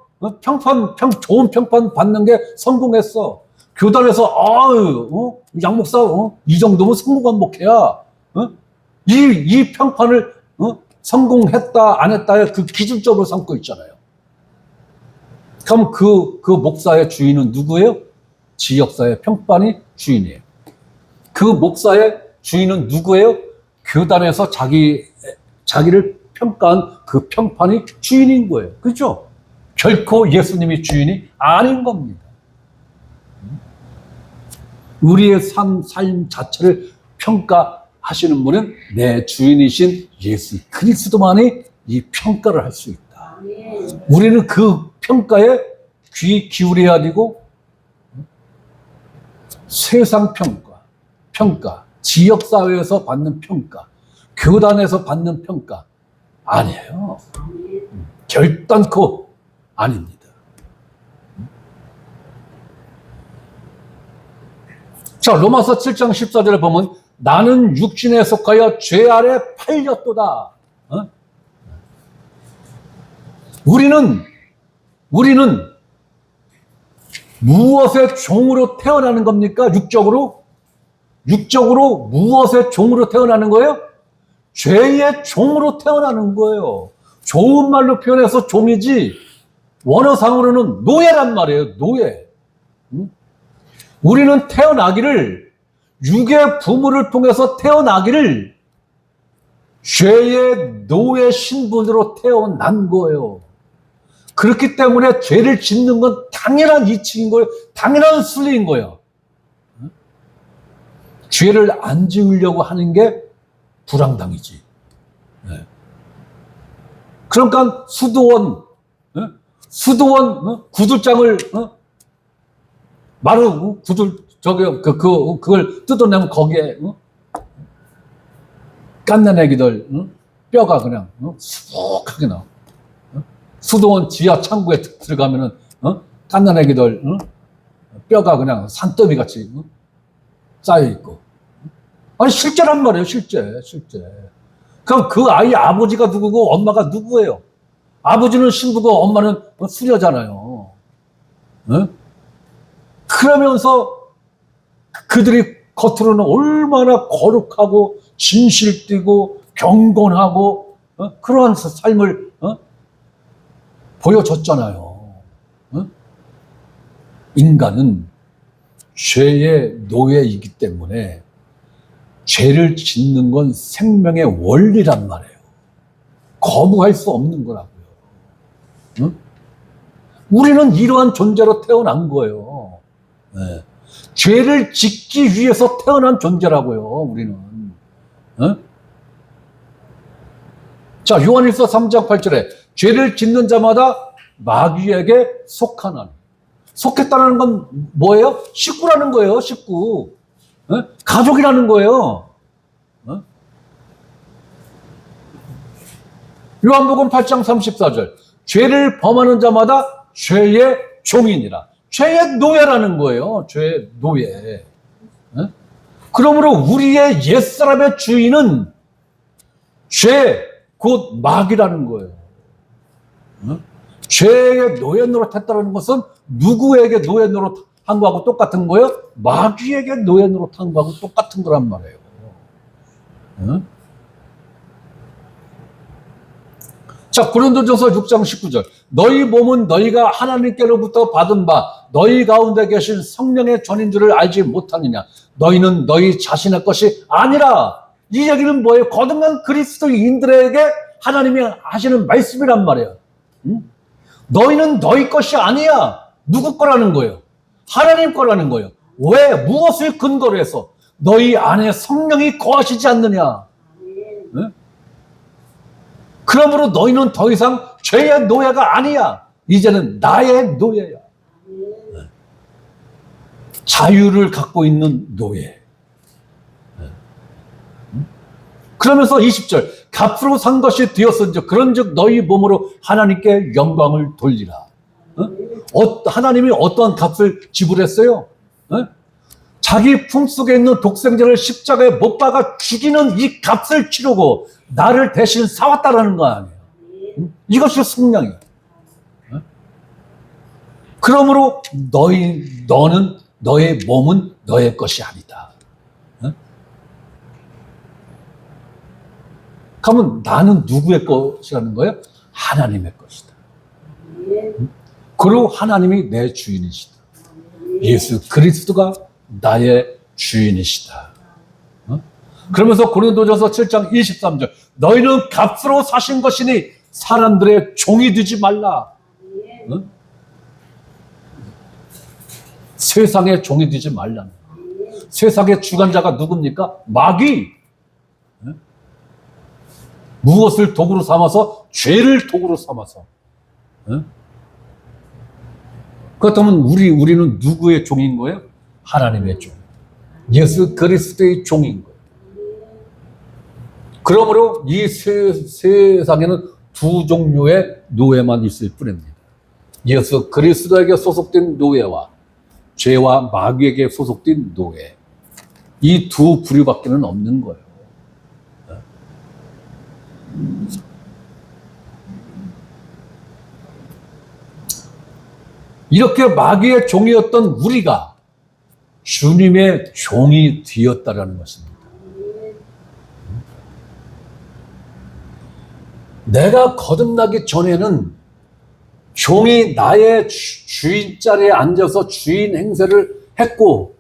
좋은 평판 받는 게 성공했어. 교단에서 양목사 이 정도면 성공한 목회야. 이 평판을 성공했다 안 했다의 그 기준점으로 삼고 있잖아요. 그럼 그 목사의 주인은 누구예요? 지역사회 평판이 주인이에요. 그 목사의 주인은 누구예요? 교단에서 자기를 평가한 그 평판이 주인인 거예요. 그렇죠? 결코 예수님이 주인이 아닌 겁니다. 우리의 삶 자체를 평가하시는 분은 내 주인이신 예수 그리스도만이 이 평가를 할 수 있다. 우리는 그 평가에 귀 기울여야 되고 세상 평가, 지역사회에서 받는 평가, 교단에서 받는 평가 아니에요. 결단코 아닙니다. 자, 로마서 7장 14절에 보면 나는 육신에 속하여 죄 아래 팔렸도다. 우리는 무엇의 종으로 태어나는 겁니까? 육적으로 무엇의 종으로 태어나는 거예요? 죄의 종으로 태어나는 거예요. 좋은 말로 표현해서 종이지 원어상으로는 노예란 말이에요. 노예. 우리는 태어나기를 육의 부모를 통해서 태어나기를 죄의 노예 신분으로 태어난 거예요. 그렇기 때문에 죄를 짓는 건 당연한 이치인 거예요. 당연한 순리인 거예요. 죄를 안 지으려고 하는 게 불황당이지. 그러니까 수도원 구들장을 마루 그걸 뜯어내면 거기에 깐난애기들 뼈가 그냥 수북하게 나와. 수도원 지하 창고에 들어가면은 깐난애기들 뼈가 그냥 산더미 같이 쌓여 있고. 아니 실제란 말이에요. 실제. 그럼 그 아이 아버지가 누구고 엄마가 누구예요? 아버지는 신부고 엄마는 수녀잖아요. 그러면서 그들이 겉으로는 얼마나 거룩하고 진실되고 경건하고 그러한 삶을 보여줬잖아요. 인간은 죄의 노예이기 때문에 죄를 짓는 건 생명의 원리란 말이에요. 거부할 수 없는 거라고요. 우리는 이러한 존재로 태어난 거예요. 죄를 짓기 위해서 태어난 존재라고요. 우리는. 자, 요한일서 3장 8절에 죄를 짓는 자마다 마귀에게 속하나니. 속했다는 건 뭐예요? 식구라는 거예요. 식구. 가족이라는 거예요. 요한복음 8장 34절. 죄를 범하는 자마다 죄의 종이니라. 죄의 노예라는 거예요. 죄의 노예. 그러므로 우리의 옛사람의 주인은 죄, 곧 마귀라는 거예요. 죄의 노예 노릇했다는 것은 누구에게 노예 노릇한 거하고 똑같은 거예요? 마귀에게 노예 노릇한 거하고 똑같은 거란 말이에요. 자, 고린도전서 6장 19절. 너희 몸은 너희가 하나님께로부터 받은 바 너희 가운데 계신 성령의 전인 줄을 알지 못하느냐. 너희는 너희 자신의 것이 아니라. 이 얘기는 뭐예요? 거듭난 그리스도인들에게 하나님이 하시는 말씀이란 말이에요. 너희는 너희 것이 아니야. 누구 거라는 거예요? 하나님 거라는 거예요. 왜? 무엇을 근거로 해서? 너희 안에 성령이 거하시지 않느냐. 그러므로 너희는 더 이상 죄의 노예가 아니야. 이제는 나의 노예야. 자유를 갖고 있는 노예. 그러면서 20절. 값으로 산 것이 되었은즉 그런즉 너희 몸으로 하나님께 영광을 돌리라. 하나님이 어떠한 값을 지불했어요? 자기 품속에 있는 독생자를 십자가에 못 박아 죽이는 이 값을 치르고 나를 대신 사왔다라는 거 아니에요. 이것이 승량이에요. 그러므로 너는 너의 몸은 너의 것이 아니다. 그러면 나는 누구의 것이라는 거예요? 하나님의 것이다. 그리고 하나님이 내 주인이시다. 예수 그리스도가 나의 주인이시다. 그러면서 고린도전서 7장 23절. 너희는 값으로 사신 것이니 사람들의 종이 되지 말라. 세상의 종이 되지 말라. 세상의 주관자가 누굽니까? 마귀. 무엇을 도구로 삼아서? 죄를 도구로 삼아서. 그렇다면 우리는 누구의 종인 거예요? 하나님의 종. 예수 그리스도의 종인 거예요. 그러므로 이 세상에는 두 종류의 노예만 있을 뿐입니다. 예수 그리스도에게 소속된 노예와 죄와 마귀에게 소속된 노예. 이 두 부류밖에는 없는 거예요. 이렇게 마귀의 종이었던 우리가 주님의 종이 되었다라는 것입니다. 내가 거듭나기 전에는 종이 나의 주인 자리에 앉아서 주인 행세를 했고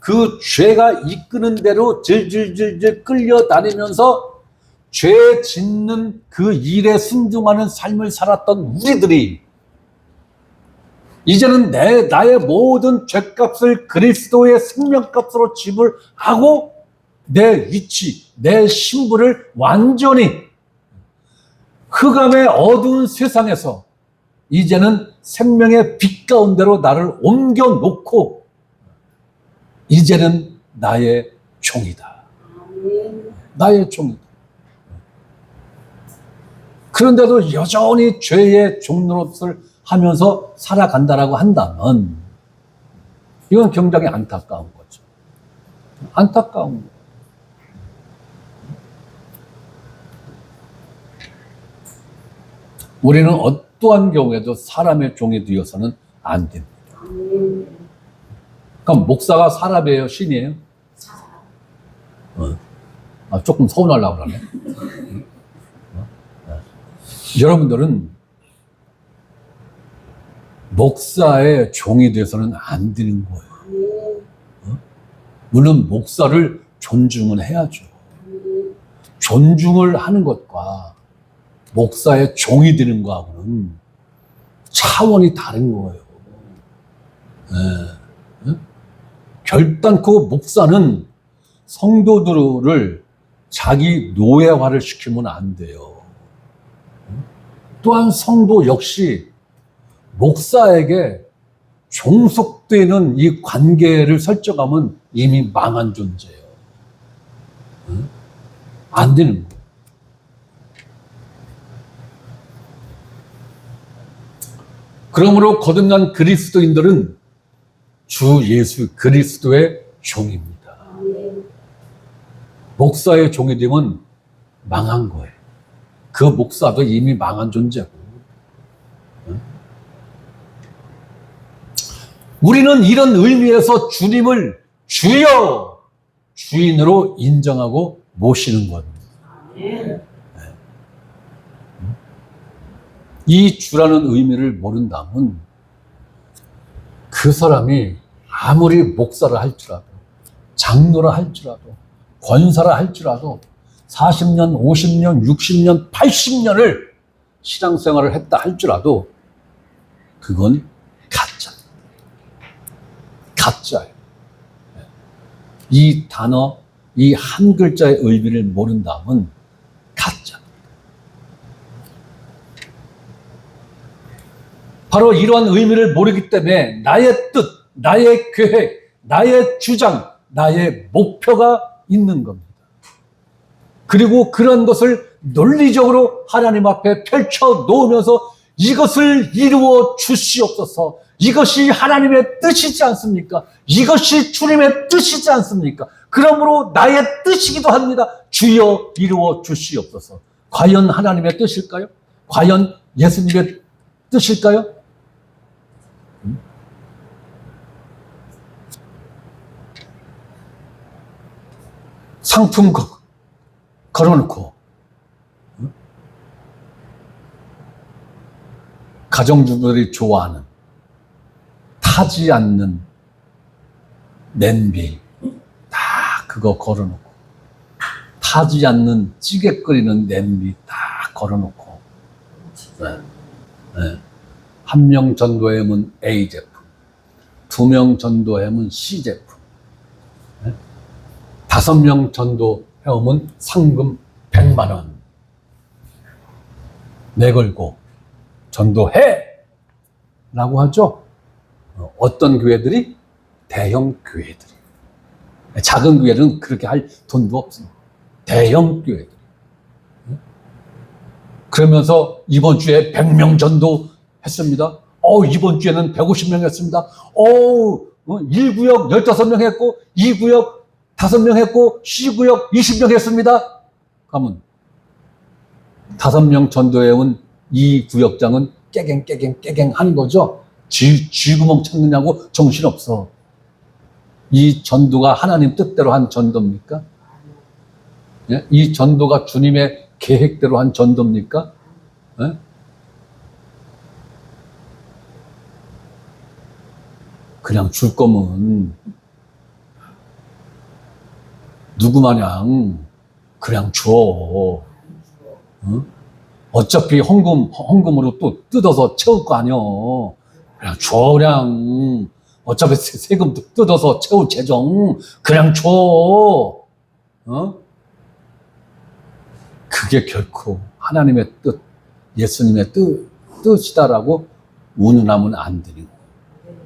그 죄가 이끄는 대로 질질질질 끌려다니면서 죄 짓는 그 일에 순종하는 삶을 살았던 우리들이 이제는 나의 모든 죄값을 그리스도의 생명값으로 지불하고 내 위치, 내 신분을 완전히 흑암의 어두운 세상에서 이제는 생명의 빛 가운데로 나를 옮겨놓고 이제는 나의 종이다. 나의 종이다. 그런데도 여전히 죄의 종노릇을 하면서 살아간다라고 한다면 이건 굉장히 안타까운 거죠. 안타까운 거예요. 우리는 어떠한 경우에도 사람의 종이 되어서는 안 됩니다. 그럼 목사가 사람이에요? 신이에요? 조금 서운하려고 그러네. 여러분들은 목사의 종이 되어서는 안 되는 거예요. 물론 목사를 존중은 해야죠. 존중을 하는 것과 목사의 종이 되는 거하고는 차원이 다른 거예요. 결단코 목사는 성도들을 자기 노예화를 시키면 안 돼요. 또한 성도 역시 목사에게 종속되는 이 관계를 설정하면 이미 망한 존재예요. 안 되는 거예요. 그러므로 거듭난 그리스도인들은 주 예수 그리스도의 종입니다. 목사의 종이 되면 망한 거예요. 그 목사도 이미 망한 존재고. 우리는 이런 의미에서 주님을 주여, 주인으로 인정하고 모시는 겁니다. 이 주라는 의미를 모른다면 그 사람이 아무리 목사를 할지라도, 장로라 할지라도, 권사라 할지라도 40년, 50년, 60년, 80년을 신앙생활을 했다 할지라도 그건 가짜입니다. 가짜예요. 이 단어, 이 한 글자의 의미를 모른다면 가짜입니다. 바로 이러한 의미를 모르기 때문에 나의 뜻, 나의 계획, 나의 주장, 나의 목표가 있는 겁니다. 그리고 그런 것을 논리적으로 하나님 앞에 펼쳐 놓으면서 이것을 이루어 주시옵소서. 이것이 하나님의 뜻이지 않습니까? 이것이 주님의 뜻이지 않습니까? 그러므로 나의 뜻이기도 합니다. 주여 이루어 주시옵소서. 과연 하나님의 뜻일까요? 과연 예수님의 뜻일까요? 상품 걸어놓고 가정주부들이 좋아하는 타지 않는 냄비 다 그거 걸어놓고 타지 않는 찌개 끓이는 냄비 다 걸어놓고 한 명 전도하면 A 제품, 2명 전도하면 C 제품, 5명 전도해오면 상금 100만 원 내걸고 전도해! 라고 하죠. 어떤 교회들이? 대형 교회들이. 작은 교회는 그렇게 할 돈도 없습니다. 대형 교회들이. 그러면서 이번 주에 100명 전도 했습니다. 이번 주에는 150명 했습니다. 1구역 15명 했고, 2구역 5명 했고, C구역 20명 했습니다. 그러면 5명 전도해온 이 구역장은 깨갱 하는 거죠. 쥐구멍 찾느냐고 정신없어. 이 전도가 하나님 뜻대로 한 전도입니까? 예? 이 전도가 주님의 계획대로 한 전도입니까? 예? 그냥 줄 거면 누구 마냥 그냥 줘. 응? 어차피 헌금으로 또 뜯어서 채울 거 아니여. 그냥 줘, 그냥. 어차피 세금 뜯어서 채울 재정. 그냥 줘. 그게 결코 하나님의 뜻, 예수님의 뜻이다라고 운운하면 안 되는 거예요.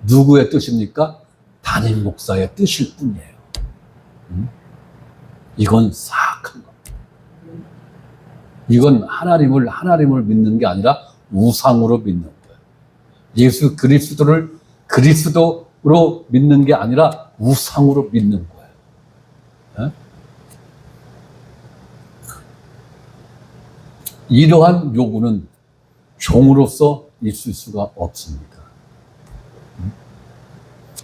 누구의 뜻입니까? 담임 목사의 뜻일 뿐이에요. 이건 사악한 겁니다. 이건 하나님을 믿는 게 아니라 우상으로 믿는 거예요. 예수 그리스도를 그리스도로 믿는 게 아니라 우상으로 믿는 거예요. 이러한 요구는 종으로서 있을 수가 없습니다.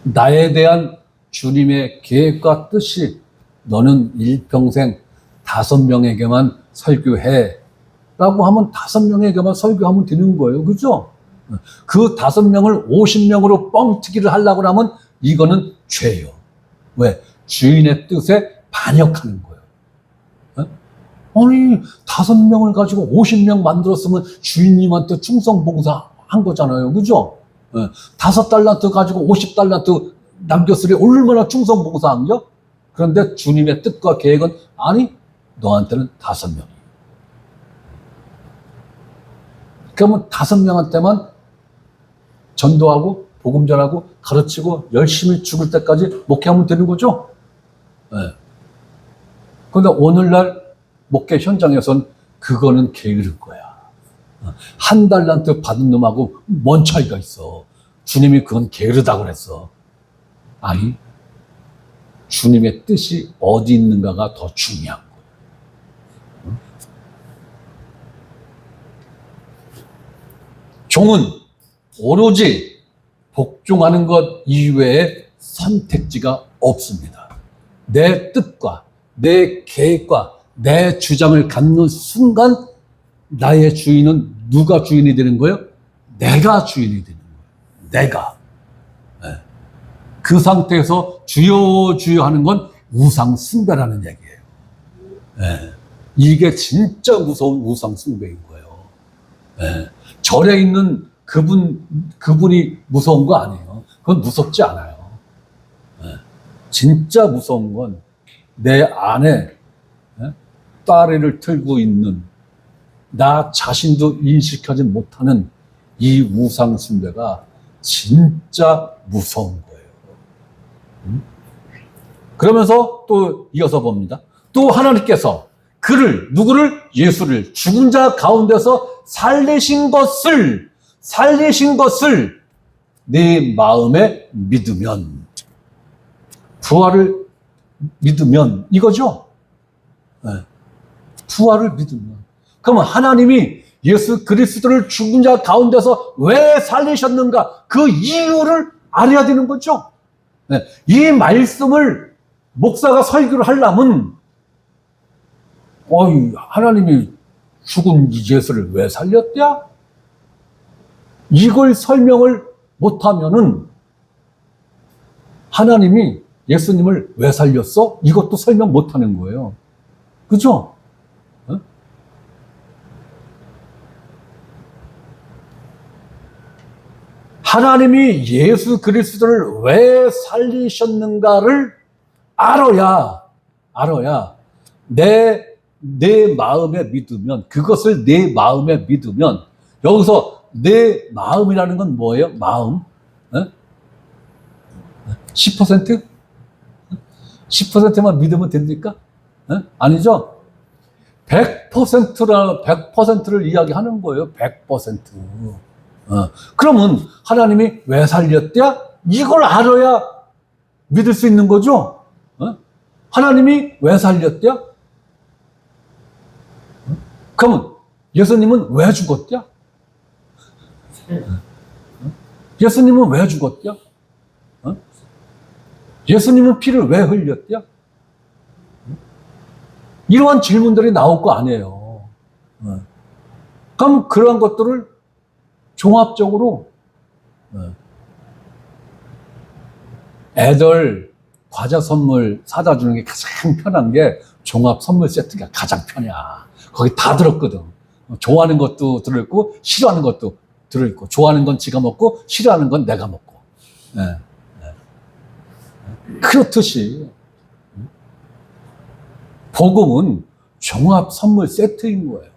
나에 대한 주님의 계획과 뜻이 너는 일평생 5명에게만 설교해 라고 하면 5명에게만 설교하면 되는 거예요. 그죠? 그 5명을 50명으로 뻥튀기를 하려고 하면 이거는 죄예요. 왜? 주인의 뜻에 반역하는 거예요. 아니 5명을 가지고 50명 만들었으면 주인님한테 충성봉사 한 거잖아요. 그죠? 5달란트 가지고 50달란트 남겼으니 얼마나 충성봉사한 겨? 그런데 주님의 뜻과 계획은 아니 너한테는 5명이. 그러면 5명한테만 전도하고 복음 전하고 가르치고 열심히 죽을 때까지 목회하면 되는 거죠. 그런데 오늘날 목회 현장에선 그거는 게으른 거야. 한 달란트 받은 놈하고 뭔 차이가 있어. 주님이 그건 게으르다고 그랬어. 아니, 주님의 뜻이 어디 있는가가 더 중요한 거예요. 종은 오로지 복종하는 것 이외에 선택지가 없습니다. 내 뜻과 내 계획과 내 주장을 갖는 순간 나의 주인은 누가 주인이 되는 거예요? 내가 주인이 되는 거예요. 내가. 그 상태에서 주여 주여 하는 건 우상 숭배라는 얘기예요. 이게 진짜 무서운 우상 숭배인 거예요. 절에 있는 그분이 무서운 거 아니에요. 그건 무섭지 않아요. 진짜 무서운 건 내 안에 따레를 틀고 있는 나 자신도 인식하지 못하는 이 우상 숭배가 진짜 무서운 거예요. 그러면서 또 이어서 봅니다. 또 하나님께서 누구를? 예수를 죽은 자 가운데서 살리신 것을 내 마음에 믿으면, 부활을 믿으면 이거죠. 부활을 믿으면. 그러면 하나님이 예수 그리스도를 죽은 자 가운데서 왜 살리셨는가? 그 이유를 알아야 되는 거죠. 이 말씀을 목사가 설교를 하려면 하나님이 죽은 예수를 왜 살렸대야? 이걸 설명을 못하면은 하나님이 예수님을 왜 살렸어? 이것도 설명 못하는 거예요. 그죠? 하나님이 예수 그리스도를 왜 살리셨는가를 알아야 내 마음에 믿으면, 그것을 내 마음에 믿으면, 여기서 내 마음이라는 건 뭐예요? 마음? 10%? 10%만 믿으면 됩니까? 아니죠? 100%를 이야기하는 거예요. 100%. 그러면 하나님이 왜 살렸대? 이걸 알아야 믿을 수 있는 거죠? 하나님이 왜 살렸대? 그러면 예수님은 왜 죽었대? 예수님은 왜 죽었대? 예수님은 피를 왜 흘렸대? 이러한 질문들이 나올 거 아니에요. 그럼 그러한 것들을 종합적으로 애들 과자 선물 사다 주는 게 가장 편한 게 종합 선물 세트가 가장 편이야. 거기 다 들었거든. 좋아하는 것도 들어있고 싫어하는 것도 들어있고, 좋아하는 건 지가 먹고 싫어하는 건 내가 먹고. 그렇듯이 복음은 종합 선물 세트인 거예요.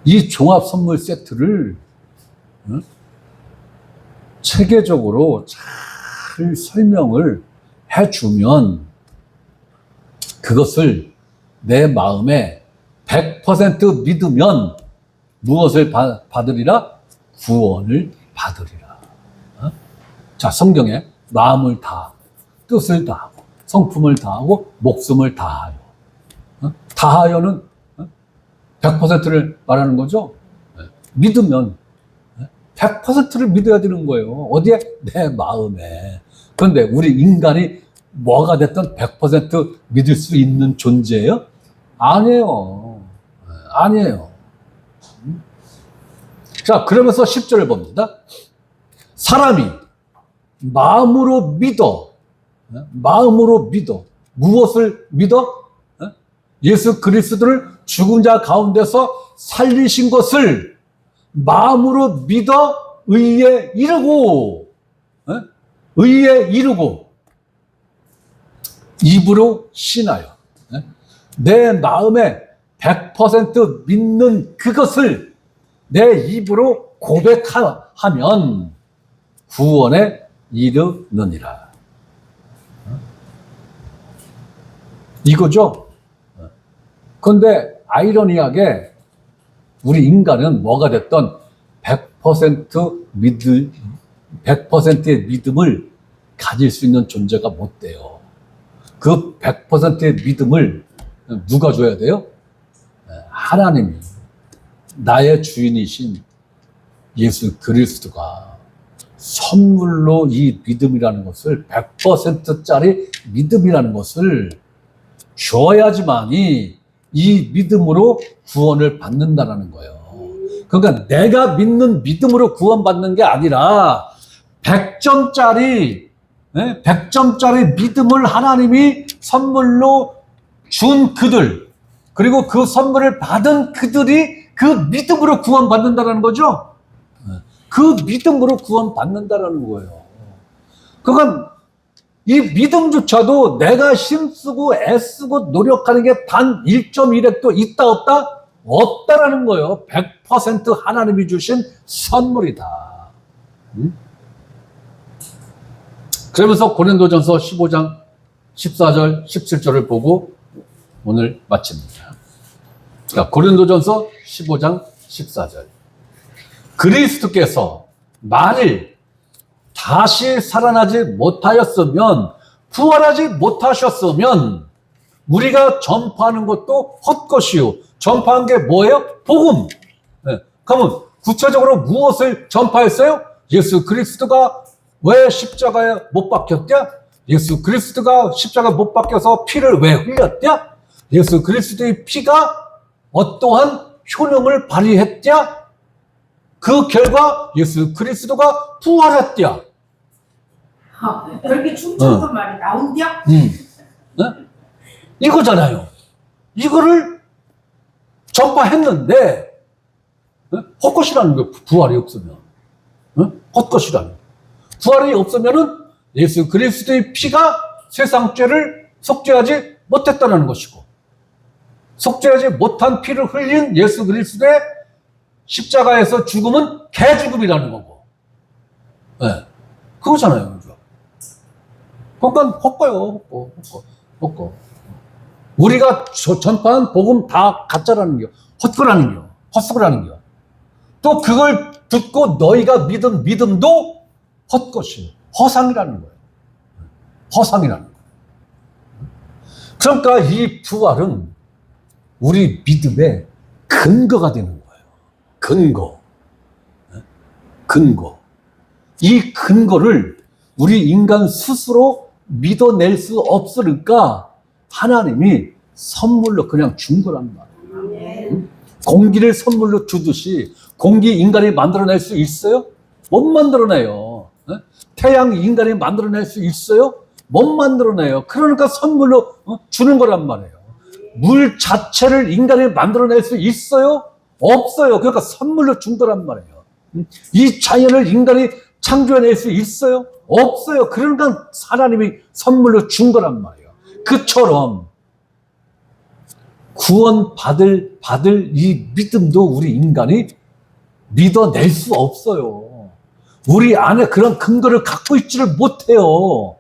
이 종합 선물 세트를 체계적으로 잘 설명을 해주면 그것을 내 마음에 100% 믿으면 무엇을 받으리라? 구원을 받으리라. 자, 성경에 마음을 다하고 뜻을 다하고 성품을 다하고 목숨을 다하여. 다하여는 100%를 말하는 거죠. 믿으면 100%를 믿어야 되는 거예요. 어디에? 내 마음에. 그런데 우리 인간이 뭐가 됐든 100% 믿을 수 있는 존재예요? 아니에요. 아니에요. 자, 그러면서 10절을 봅니다. 사람이 마음으로 믿어. 무엇을 믿어? 예수 그리스도를 죽은 자 가운데서 살리신 것을 마음으로 믿어 의에 이르고, 입으로 신하여. 내 마음에 100% 믿는 그것을 내 입으로 고백하면 구원에 이르느니라. 이거죠. 그런데 아이러니하게 우리 인간은 뭐가 됐던 100%의 믿음을 가질 수 있는 존재가 못 돼요. 그 100%의 믿음을 누가 줘야 돼요? 하나님이, 나의 주인이신 예수 그리스도가 선물로 이 믿음이라는 것을 100%짜리 믿음이라는 것을 줘야지만이 이 믿음으로 구원을 받는다라는 거예요. 그러니까 내가 믿는 믿음으로 구원받는 게 아니라 100점짜리 믿음을 하나님이 선물로 준 그들, 그리고 그 선물을 받은 그들이 그 믿음으로 구원받는다라는 거죠. 그 믿음으로 구원받는다라는 거예요. 그러니까 이 믿음조차도 내가 힘쓰고 애쓰고 노력하는 게 단 1.1획도 있다 없다? 없다라는 거예요. 100% 하나님이 주신 선물이다. 그러면서 고린도전서 15장 14절 17절을 보고 오늘 마칩니다. 자, 고린도전서 15장 14절. 그리스도께서 만일 다시 살아나지 못하였으면, 부활하지 못하셨으면 우리가 전파하는 것도 헛것이요. 전파한 게 뭐예요? 복음. 네. 그러면 구체적으로 무엇을 전파했어요? 예수 그리스도가 왜 십자가에 못 박혔냐? 예수 그리스도가 십자가에 못 박혀서 피를 왜 흘렸냐? 예수 그리스도의 피가 어떠한 효능을 발휘했냐? 그 결과 예수 그리스도가 부활했냐? 그렇게 춤추던 말이 나온디야? 네? 이거잖아요. 이거를 전파했는데 헛것이라는 거예요. 부활이 없으면. 헛것이라는 거예요. 부활이 없으면은 예수 그리스도의 피가 세상 죄를 속죄하지 못했다는 것이고, 속죄하지 못한 피를 흘린 예수 그리스도의 십자가에서 죽음은 개죽음이라는 거고. 네. 그거잖아요. 그러니까 헛거요. 헛거. 우리가 전파한 복음 다 가짜라는 게, 헛거라는 게, 헛소리라는 게. 또 그걸 듣고 너희가 믿은 믿음도 헛것이에요. 허상이라는 거예요. 허상이라는 거예요. 그러니까 이 부활은 우리 믿음의 근거가 되는 거예요. 근거. 이 근거를 우리 인간 스스로 믿어낼 수 없으니까 하나님이 선물로 그냥 준 거란 말이에요. 공기를 선물로 주듯이 공기 인간이 만들어낼 수 있어요? 못 만들어내요. 태양 인간이 만들어낼 수 있어요? 못 만들어내요. 그러니까 선물로 주는 거란 말이에요. 물 자체를 인간이 만들어낼 수 있어요? 없어요. 그러니까 선물로 준 거란 말이에요. 이 자연을 인간이 창조해낼 수 있어요? 없어요. 그러니까 하나님이 선물로 준 거란 말이에요. 그처럼 구원 받을 이 믿음도 우리 인간이 믿어낼 수 없어요. 우리 안에 그런 근거를 갖고 있지를 못해요.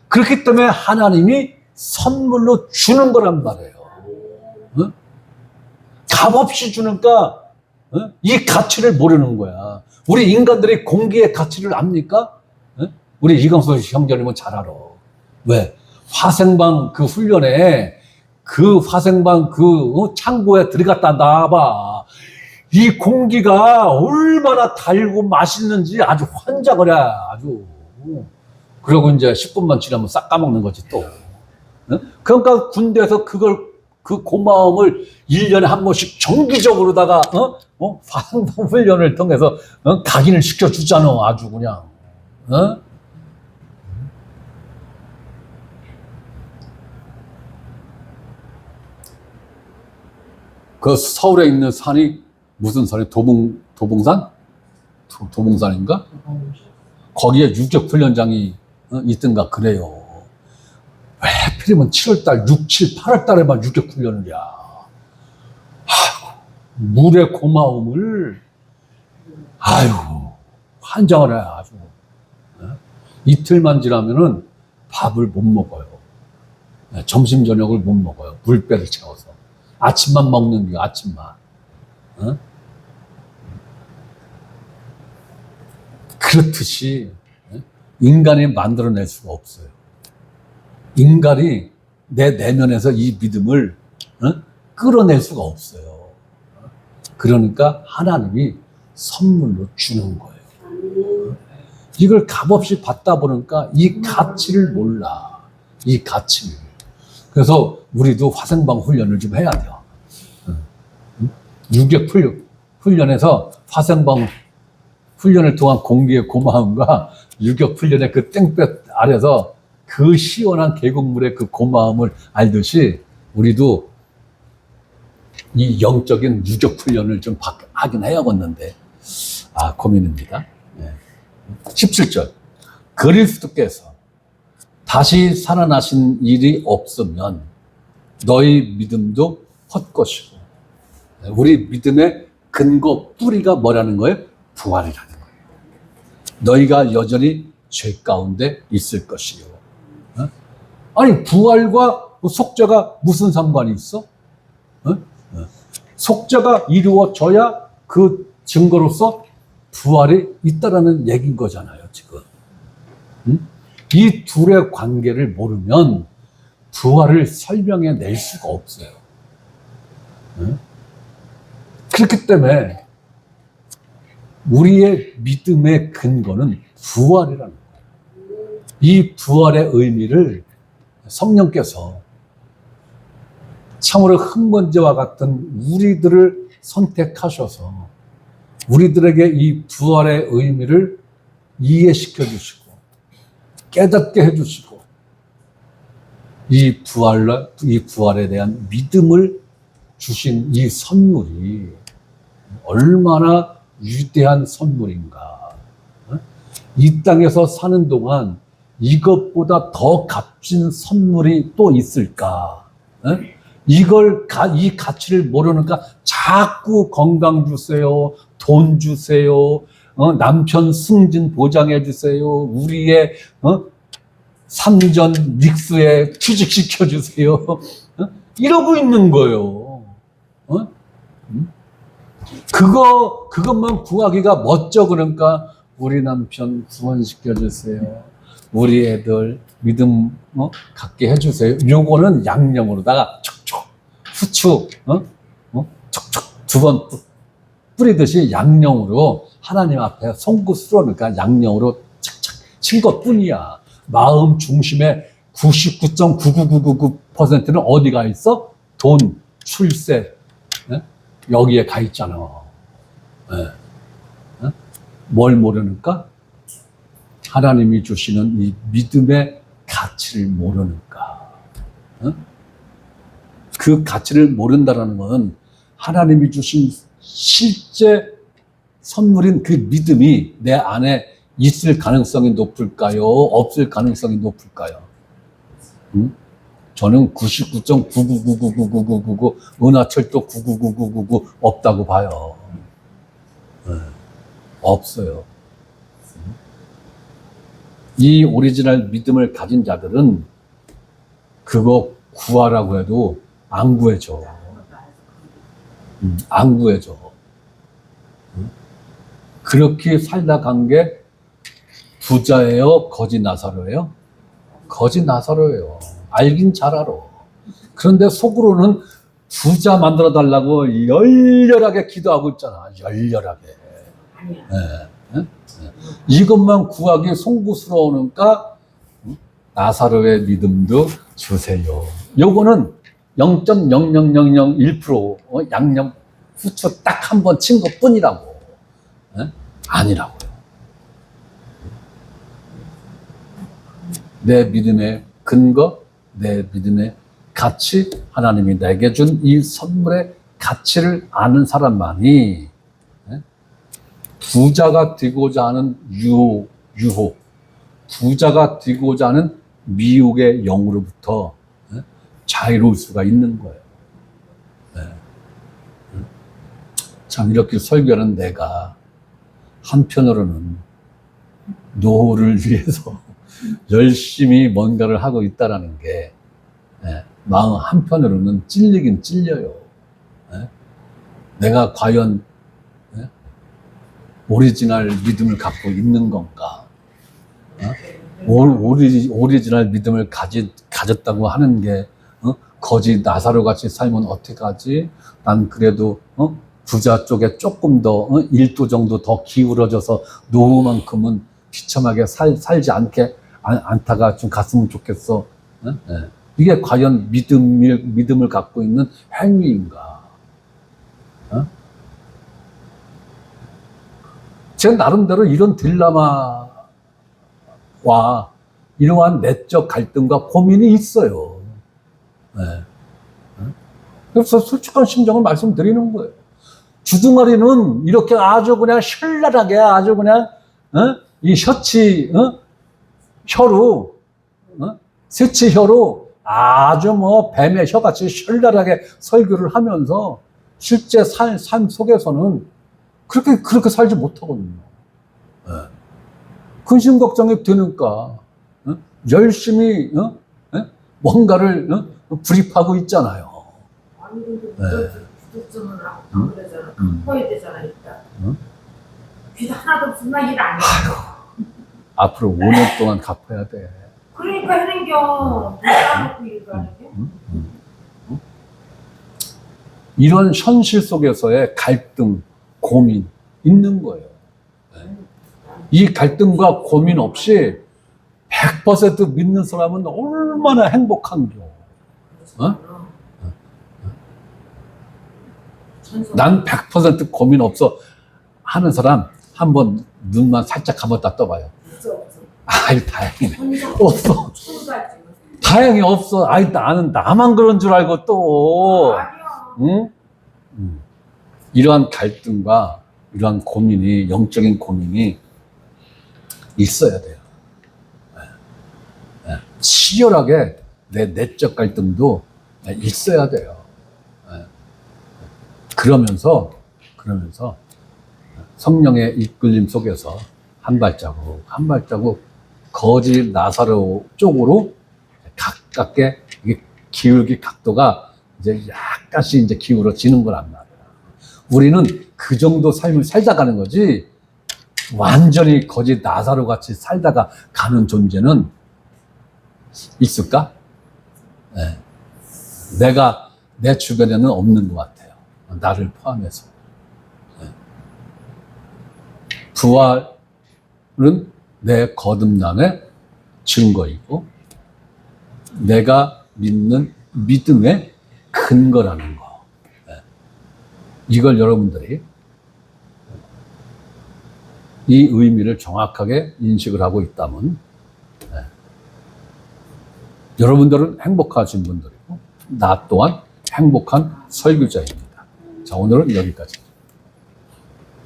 그렇기 때문에 하나님이 선물로 주는 거란 말이에요. 값없이 주니까 이 가치를 모르는 거야. 우리 인간들이 공기의 가치를 압니까? 우리 이광수 형제님은 잘 알아. 왜? 화생방 그 훈련에 그 화생방 그 창고에 들어갔다 나와봐. 이 공기가 얼마나 달고 맛있는지 아주 환장을 해. 아주. 그리고 이제 10분만 지나면 싹 까먹는 거지 또. 그러니까 군대에서 그 고마움을 1년에 한 번씩 정기적으로다가 화생방 훈련을 통해서 각인을 시켜주잖아. 아주 그냥. 그 서울에 있는 산이 무슨 산이 도봉산? 도봉산인가? 거기에 유격 훈련장이 있던가 그래요. 왜 하필이면 7월달, 6, 7, 8월달에만 유격 훈련을 해. 물의 고마움을 환장을 해 아주. 이틀만 지나면은 밥을 못 먹어요. 점심 저녁을 못 먹어요. 물배를 채워서. 아침만 먹는 게 아침만. 어? 그렇듯이 인간이 만들어낼 수가 없어요. 인간이 내 내면에서 이 믿음을 끌어낼 수가 없어요. 그러니까 하나님이 선물로 주는 거예요. 이걸 값없이 받다 보니까 이 가치를 몰라. 이 가치를. 그래서 우리도 화생방 훈련을 좀 해야 돼요. 유격 훈련에서 화생방 훈련을 통한 공기의 고마움과 유격 훈련의 그 땡볕 아래서 그 시원한 계곡물의 그 고마움을 알듯이 우리도 이 영적인 유격 훈련을 좀 하긴 해야겠는데, 고민입니다. 17절. 그리스도께서 다시 살아나신 일이 없으면 너희 믿음도 헛것이고, 우리 믿음의 근거 뿌리가 뭐라는 거예요? 부활이라는 거예요. 너희가 여전히 죄 가운데 있을 것이요. 아니, 부활과 속죄가 무슨 상관이 있어? 속죄가 이루어져야 그 증거로서 부활이 있다라는 얘기인 거잖아요, 지금. 이 둘의 관계를 모르면 부활을 설명해 낼 수가 없어요. 그렇기 때문에 우리의 믿음의 근거는 부활이라는 거예요. 이 부활의 의미를 성령께서 참으로 흙먼지와 같은 우리들을 선택하셔서 우리들에게 이 부활의 의미를 이해시켜 주시고 깨닫게 해주시고 이 부활에 대한 믿음을 주신 이 선물이 얼마나 위대한 선물인가. 이 땅에서 사는 동안 이것보다 더 값진 선물이 또 있을까? 이 가치를 모르니까 자꾸 건강 주세요, 돈 주세요, 남편 승진 보장해 주세요, 우리의 3전 믹스에 취직시켜 주세요. 이러고 있는 거예요. 그것만 구하기가 멋져. 그러니까 우리 남편 구원시켜 주세요, 우리 애들 믿음 갖게 해주세요. 요거는 양념으로다가 촉촉 후추 촉촉 두 번 뿌리듯이 양념으로 하나님 앞에 송구스러우니까 양념으로 착착 친 것뿐이야. 마음 중심의 99.99999%는 어디가 있어? 돈, 출세, 여기에 가 있잖아. 뭘 모르니까? 하나님이 주시는 이 믿음의 가치를 모르니까. 그 가치를 모른다는 건 하나님이 주신 실제 선물인 그 믿음이 내 안에 있을 가능성이 높을까요? 없을 가능성이 높을까요? 저는 99.999999999 은하철도 9999999 없다고 봐요. 없어요. 이 오리지널 믿음을 가진 자들은 그거 구하라고 해도 안 구해줘. 안 구해줘. 그렇게 살다 간 게 부자예요? 거지 나사로예요? 거지 나사로예요. 알긴 잘 알아. 그런데 속으로는 부자 만들어 달라고 열렬하게 기도하고 있잖아. 열렬하게. 이것만 구하기 송구스러우니까 나사로의 믿음도 주세요. 요거는 0.00001% 양념 후추 딱 한 번 친 것뿐이라고. 아니라고요. 내 믿음의 근거, 내 믿음의 가치, 하나님이 내게 준 이 선물의 가치를 아는 사람만이 부자가 되고자 하는 유혹, 부자가 되고자 하는 미혹의 영으로부터 자유로울 수가 있는 거예요. 참, 이렇게 설교하는 내가 한편으로는 노후를 위해서 열심히 뭔가를 하고 있다는 게 마음 한편으로는 찔리긴 찔려요. 내가 과연 오리지널 믿음을 갖고 있는 건가? 오리지널 믿음을 가졌다고 하는 게 거지 나사로 같이 살면 어떻게 하지? 난 그래도 부자 쪽에 조금 더 1도 정도 더 기울어져서 노후만큼은 비참하게 살지 않다가 좀 갔으면 좋겠어. 이게 과연 믿음을 갖고 있는 행위인가? 제 나름대로 이런 딜레마와 이러한 내적 갈등과 고민이 있어요. 그래서 솔직한 심정을 말씀드리는 거예요. 주둥아리는 이렇게 아주 그냥 신랄하게 아주 그냥 이 혀로 새치혀로 아주 뭐 뱀의 혀같이 신랄하게 설교를 하면서 실제 삶 속에서는 그렇게 살지 못하거든요. 근심 걱정이 드니까 열심히 뭔가를 불입하고 있잖아요. 아니 근데 구독점을 안 그러잖아. 갚아야 되잖아 일단. 빚 하나도 없으면 나 일 안 해. 앞으로 5년 동안 갚아야 돼. 그러니까 해낸겨. 쌓아놓고 일을 하는 게. 이런 현실 속에서의 갈등, 고민 있는 거예요. 이 갈등과 고민 없이 100% 믿는 사람은 얼마나 행복한겨. 난 100% 고민 없어 하는 사람 한번 눈만 살짝 감았다 떠봐요. 없어. 아이, 다행이네. 없어. 천사지. 다행히 없어. 아이, 나는 나만 그런 줄 알고 또. 아니야. 응? 이러한 갈등과 이러한 고민이, 영적인 고민이 있어야 돼요. 치열하게 내 내적 갈등도 있어야 돼요. 그러면서 성령의 이끌림 속에서 한 발자국 거짓 나사로 쪽으로 가깝게 기울기 각도가 이제 약간씩 이제 기울어지는 거란 말이야. 우리는 그 정도 삶을 살다 가는 거지, 완전히 거짓 나사로 같이 살다가 가는 존재는 있을까? 네. 내 주변에는 없는 것 같아요. 나를 포함해서. 네. 부활은 내 거듭남의 증거이고, 내가 믿는 믿음의 근거라는 거. 네. 이걸 여러분들이 이 의미를 정확하게 인식을 하고 있다면, 여러분들은 행복하신 분들이고 나 또한 행복한 설교자입니다. 자, 오늘은 여기까지.